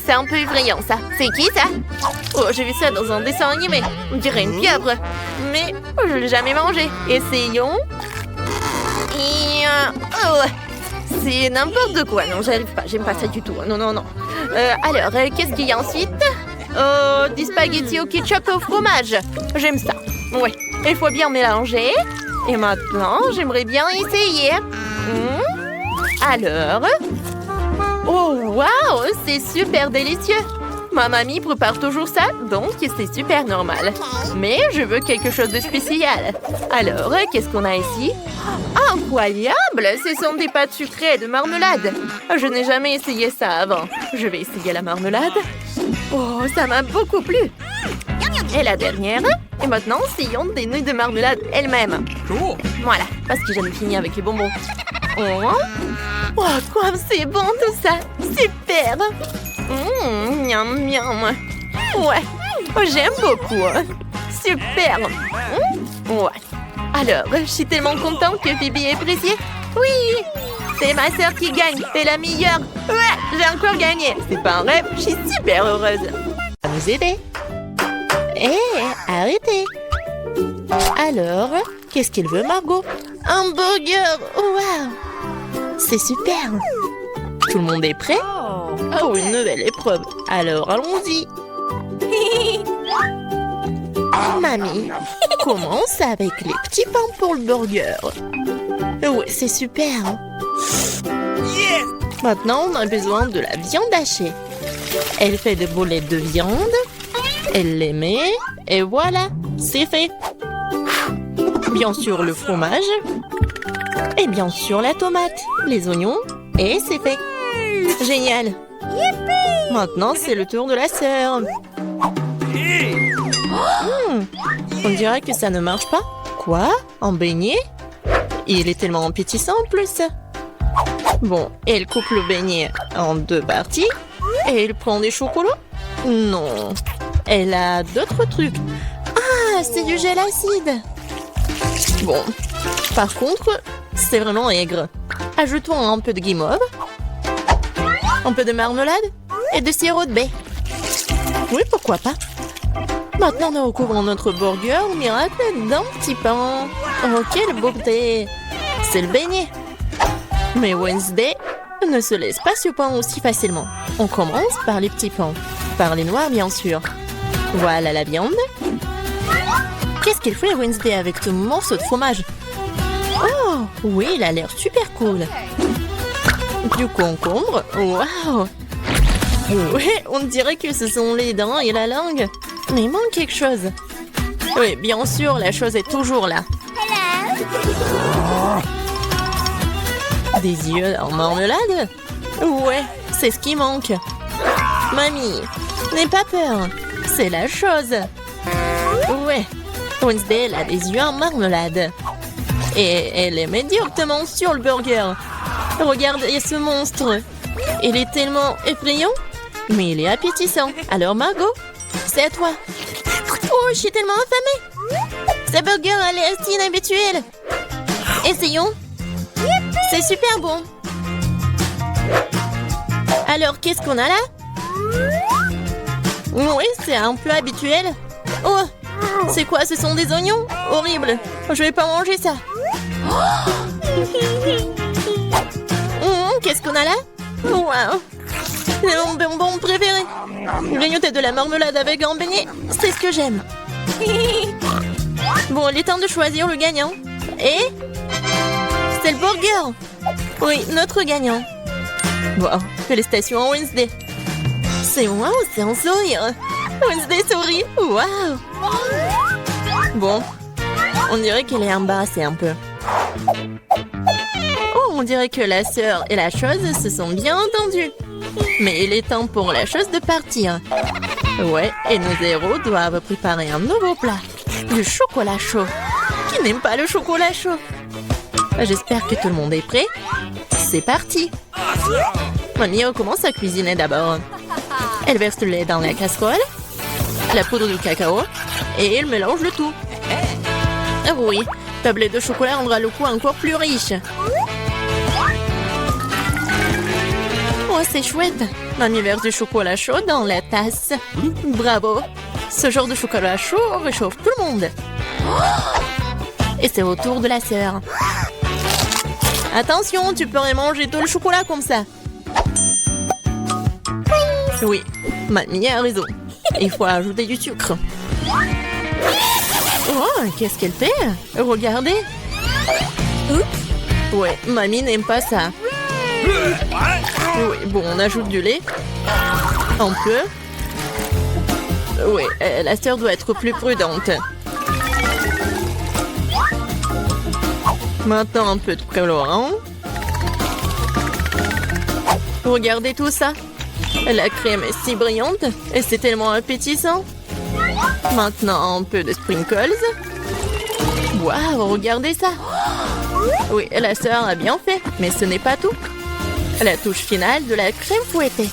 C'est un peu effrayant, ça. C'est qui, ça? Oh, j'ai vu ça dans un dessin animé. On dirait une pieuvre. Mais je l'ai jamais mangé. Essayons. Et... oh! C'est n'importe quoi. Non, j'arrive pas. J'aime pas ça du tout. Non. Alors, qu'est-ce qu'il y a ensuite? Des spaghettis au ketchup et au fromage. J'aime ça. Ouais. Il faut bien mélanger. Et maintenant, j'aimerais bien essayer. Alors... Oh, waouh, c'est super délicieux. Ma mamie prépare toujours ça, donc c'est super normal. Mais je veux quelque chose de spécial. Alors, qu'est-ce qu'on a ici? Incroyable! Ce sont des pâtes sucrées de marmelade. Je n'ai jamais essayé ça avant. Je vais essayer la marmelade. Oh, ça m'a beaucoup plu. Et la dernière. Et maintenant, essayons des nouilles de marmelade elles-mêmes. Cool. Voilà, parce que j'en ai fini avec les bonbons. Oh, comme c'est bon tout ça. Super. Miam, miam. Ouais, j'aime beaucoup. Super. Ouais. Alors, je suis tellement contente que Phoebe ait apprécié. Oui, c'est ma sœur qui gagne. C'est la meilleure. Ouais, j'ai encore gagné. C'est pas un rêve, je suis super heureuse. À nous aider. Hé, arrêtez. Alors, qu'est-ce qu'il veut, Margot? Un burger. Waouh. C'est super. Tout le monde est prêt? Oh, une nouvelle épreuve. Alors, allons-y. Mamie, commence avec les petits pains pour le burger. Oui, c'est super. Yes. Maintenant, on a besoin de la viande hachée. Elle fait des boulettes de viande. Elle les met. Et voilà, c'est fait. Bien sûr, le fromage. Et bien sûr, la tomate, les oignons. Et c'est fait. Génial. Maintenant, c'est le tour de la sœur. Hey. On dirait que ça ne marche pas. Quoi? Un beignet? Il est tellement appétissant en plus. Bon, elle coupe le beignet en 2 parties. Et elle prend des chocolats? Non. Elle a d'autres trucs. Ah, c'est du gel acide. Bon. Par contre, c'est vraiment aigre. Ajoutons un peu de guimauve. Un peu de marmelade. Et de sirop de baie. Oui, pourquoi pas. Maintenant, nous recouvrons notre burger au miracle d'un petit pain. Oh, quelle beauté! C'est le beignet. Mais Wednesday ne se laisse pas surprendre aussi facilement. On commence par les petits pains. Par les noirs, bien sûr. Voilà la viande. Qu'est-ce qu'il fait, Wednesday, avec ce morceau de fromage? Oh, oui, il a l'air super cool. Du concombre. Waouh! Oui, on dirait que ce sont les dents et la langue. Mais il manque quelque chose. Oui, bien sûr, la chose est toujours là. Des yeux en marmelade? Ouais, c'est ce qui manque. Mamie, n'aie pas peur. C'est la chose. Ouais, Wednesday, elle a des yeux en marmelade. Et elle les met directement sur le burger. Regardez ce monstre. Il est tellement effrayant, mais il est appétissant. Alors Margot, c'est à toi. Oh, je suis tellement affamée. Ce burger a l'air si inhabituel. Essayons. C'est super bon. Alors, qu'est-ce qu'on a là? Oui, c'est un peu habituel. Oh, c'est quoi? Ce sont des oignons? Horrible. Je vais pas manger ça. Qu'est-ce qu'on a là? Wow. C'est mon bonbon préféré. Grignoter de la marmelade avec un beignet, c'est ce que j'aime. Bon, il est temps de choisir le gagnant. Et c'est le burger. Oui, notre gagnant. Wow, félicitations à Wednesday. C'est wow, c'est un sourire. Wednesday sourit. Wow. Bon, on dirait qu'elle est embarrassée un peu. Oh, on dirait que la sœur et la chose se sont bien entendues. Mais il est temps pour la chose de partir. Ouais, et nos héros doivent préparer un nouveau plat. Du chocolat chaud. Qui n'aime pas le chocolat chaud? J'espère que tout le monde est prêt. C'est parti. Mamie commence à cuisiner d'abord. Elle verse le lait dans la casserole, la poudre de cacao, et elle mélange le tout. Ah oui, tablette de chocolat rendra le goût encore plus riche. Oh, c'est chouette. Mamie verse du chocolat chaud dans la tasse. Bravo. Ce genre de chocolat chaud réchauffe tout le monde. Et c'est au tour de la sœur. Attention, tu pourrais manger tout le chocolat comme ça. Oui, mamie a raison. Il faut ajouter du sucre. Oh, qu'est-ce qu'elle fait? Regardez, Ouais, mamie n'aime pas ça. Oui, bon, on ajoute du lait. Un peu. Oui, la sœur doit être plus prudente. Maintenant, un peu de colorant. Regardez tout ça. La crème est si brillante et c'est tellement appétissant. Maintenant, un peu de sprinkles. Waouh, regardez ça. Oui, la sœur a bien fait, mais ce n'est pas tout. La touche finale de la crème fouettée.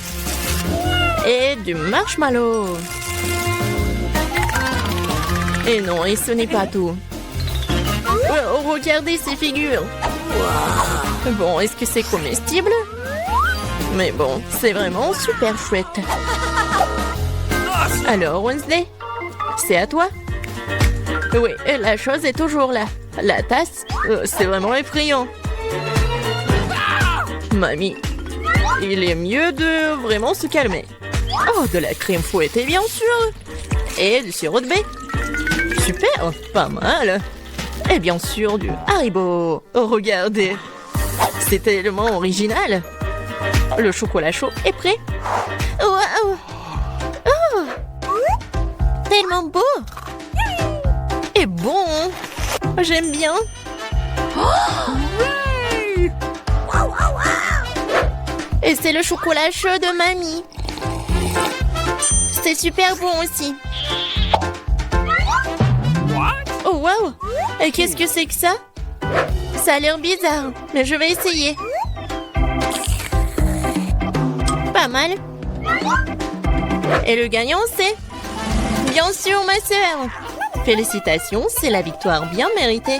Et du marshmallow. Et non, et ce n'est pas tout. Oh, regardez ces figures. Bon, est-ce que c'est comestible? Mais bon, c'est vraiment super chouette. Alors, Wednesday, c'est à toi. Oui, la chose est toujours là. La tasse, c'est vraiment effrayant. Mamie, il est mieux de vraiment se calmer. Oh, de la crème fouettée, bien sûr. Et du sirop de baie. Super, pas mal. Et bien sûr, du Haribo. Oh, regardez. C'est tellement original. Le chocolat chaud est prêt. Wow. Oh, tellement beau. Et bon. J'aime bien. Et c'est le chocolat chaud de mamie. C'est super bon aussi. Oh wow! Et qu'est-ce que c'est que ça? Ça a l'air bizarre, mais je vais essayer. Pas mal. Et le gagnant, c'est... Bien sûr, ma sœur. Félicitations, c'est la victoire bien méritée.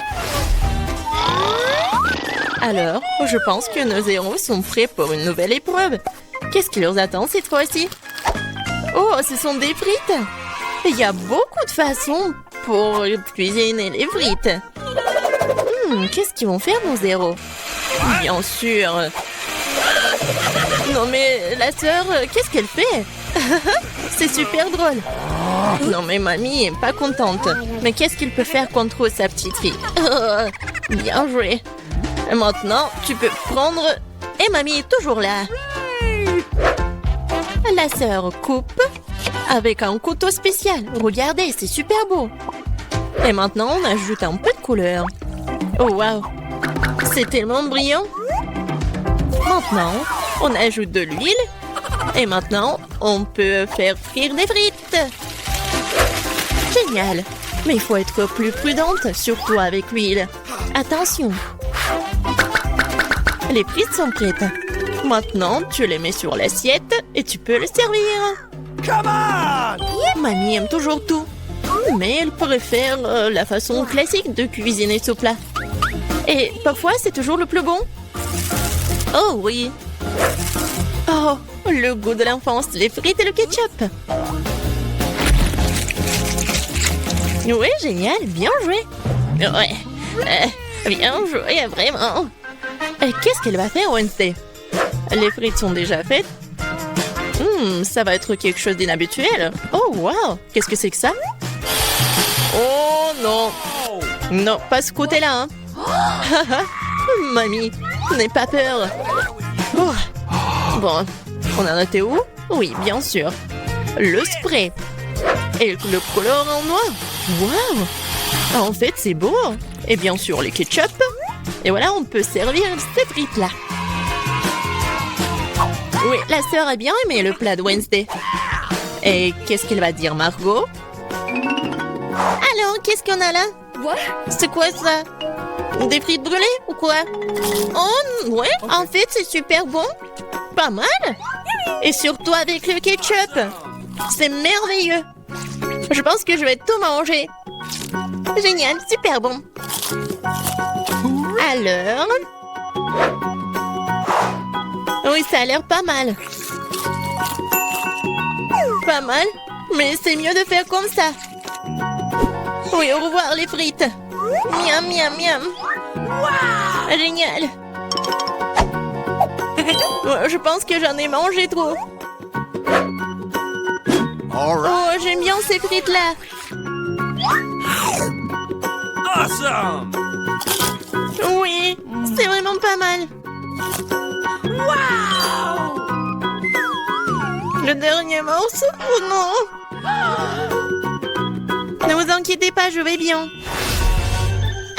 Alors, je pense que nos héros sont prêts pour une nouvelle épreuve. Qu'est-ce qui leur attend cette fois-ci? Oh, ce sont des frites. Il y a beaucoup de façons pour cuisiner les frites. Qu'est-ce qu'ils vont faire, nos héros? Bien sûr. Non mais, la sœur, qu'est-ce qu'elle fait? C'est super drôle. Non mais mamie est pas contente. Mais qu'est-ce qu'il peut faire contre sa petite fille? Bien joué. Et maintenant, tu peux prendre... Et mamie est toujours là. La sœur coupe avec un couteau spécial. Regardez, c'est super beau. Et maintenant, on ajoute un peu de couleur. Oh wow, c'est tellement brillant. Maintenant, on ajoute de l'huile. Et maintenant, on peut faire frire des frites. Génial. Mais il faut être plus prudente, surtout avec l'huile. Attention. Les frites sont prêtes. Maintenant, tu les mets sur l'assiette et tu peux le servir. Come on! Mamie aime toujours tout. Mais elle préfère la façon classique de cuisiner ce plat. Et parfois, c'est toujours le plus bon. Oh oui. Oh, le goût de l'enfance, les frites et le ketchup. Oui, génial, bien joué. Ouais, bien joué, vraiment. Qu'est-ce qu'elle va faire, Wednesday? Les frites sont déjà faites. Ça va être quelque chose d'inhabituel. Oh, wow, qu'est-ce que c'est que ça? Oh non. Non, pas ce côté-là. Hein. Mamie, n'aie pas peur. Oh. Bon, on en était où? Oui, bien sûr. Le spray. Et le colorant noir. Wow. En fait, c'est beau. Et bien sûr, les ketchup. Et voilà, on peut servir ces frites-là. Oui, la sœur a bien aimé le plat de Wednesday. Et qu'est-ce qu'elle va dire, Margot? Alors, qu'est-ce qu'on a là? C'est quoi ça? Des frites brûlées ou quoi? Oh, ouais, en fait, c'est super bon. Pas mal. Et surtout avec le ketchup. C'est merveilleux. Je pense que je vais tout manger. Génial, super bon. Alors... Oui, ça a l'air pas mal. Pas mal, mais c'est mieux de faire comme ça. Oui, au revoir les frites. Miam, miam, miam. Wow. Génial. Je pense que j'en ai mangé trop. Oh, j'aime bien ces frites-là. Awesome! Oui, c'est vraiment pas mal. Le dernier morceau? Oh non! Ne vous inquiétez pas, je vais bien.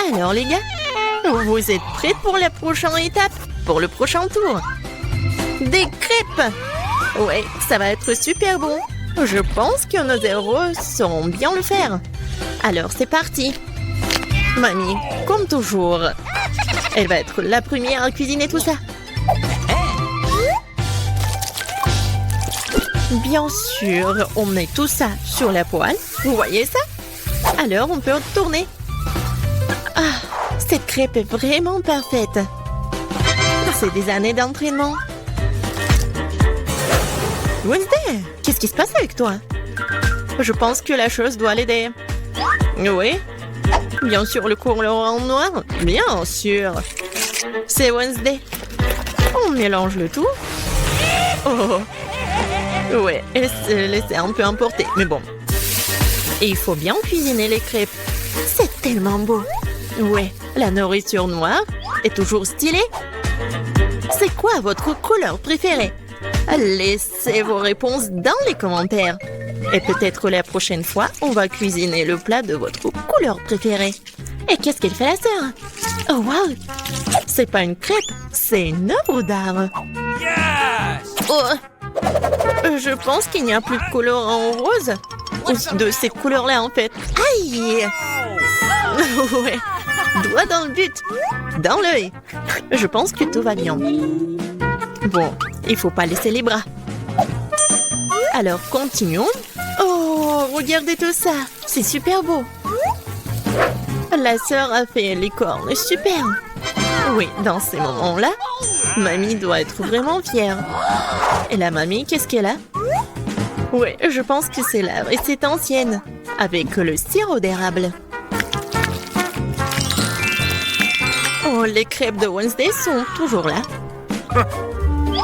Alors les gars, vous êtes prêts pour la prochaine étape? Pour le prochain tour? Des crêpes! Ouais, ça va être super bon. Je pense que nos héros sauront bien le faire. Alors c'est parti. Mamie, comme toujours, elle va être la première à cuisiner tout ça. Bien sûr, on met tout ça sur la poêle. Vous voyez ça? Alors, on peut tourner. Ah, cette crêpe est vraiment parfaite. C'est des années d'entraînement. Wednesday, qu'est-ce qui se passe avec toi? Je pense que la chose doit l'aider. Oui? Bien sûr, le colorant noir? Bien sûr. C'est Wednesday. On mélange le tout. Oh! Ouais, elle s'est laissée un peu emporter, mais bon. Et il faut bien cuisiner les crêpes. C'est tellement beau. Ouais, la nourriture noire est toujours stylée. C'est quoi votre couleur préférée? Laissez vos réponses dans les commentaires. Et peut-être la prochaine fois, on va cuisiner le plat de votre couleur préférée. Et qu'est-ce qu'elle fait la sœur? Oh wow! C'est pas une crêpe, c'est une œuvre d'art. Oh! Je pense qu'il n'y a plus de colorant rose. Ou de ces couleurs-là, en fait. Aïe! Ouais. Doigt dans le but. Dans l'œil. Je pense que tout va bien. Bon, il faut pas laisser les bras. Alors, continuons. Oh, regardez tout ça. C'est super beau. La sœur a fait les cornes. Super. Oui, dans ces moments-là, mamie doit être vraiment fière. Et la mamie, qu'est-ce qu'elle a? Oui, je pense que c'est la recette ancienne, avec le sirop d'érable. Oh, les crêpes de Wednesday sont toujours là.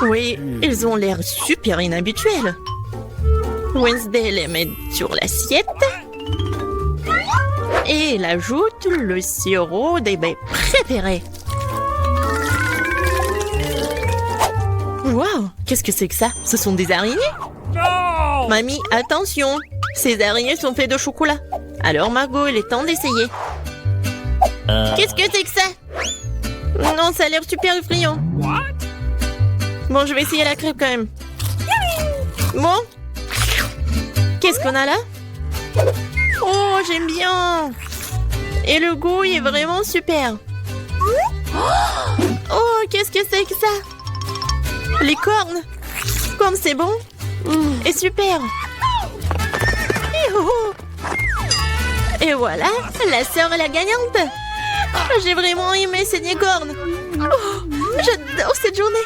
Oui, ils ont l'air super inhabituels. Wednesday les met sur l'assiette. Et elle ajoute le sirop des baies préférées. Waouh, qu'est-ce que c'est que ça? Ce sont des araignées? No! Mamie, attention! Ces araignées sont faites de chocolat. Alors Margot, il est temps d'essayer. Qu'est-ce que c'est que ça? Non, ça a l'air super effrayant. Bon, je vais essayer la crêpe quand même. Bon. Qu'est-ce qu'on a là? Oh, j'aime bien. Et le goût, il est vraiment super. Oh, qu'est-ce que c'est que ça? Les cornes. Comme c'est bon. Et super. Et voilà, la sœur est la gagnante. J'ai vraiment aimé ces cornes. Oh, j'adore cette journée.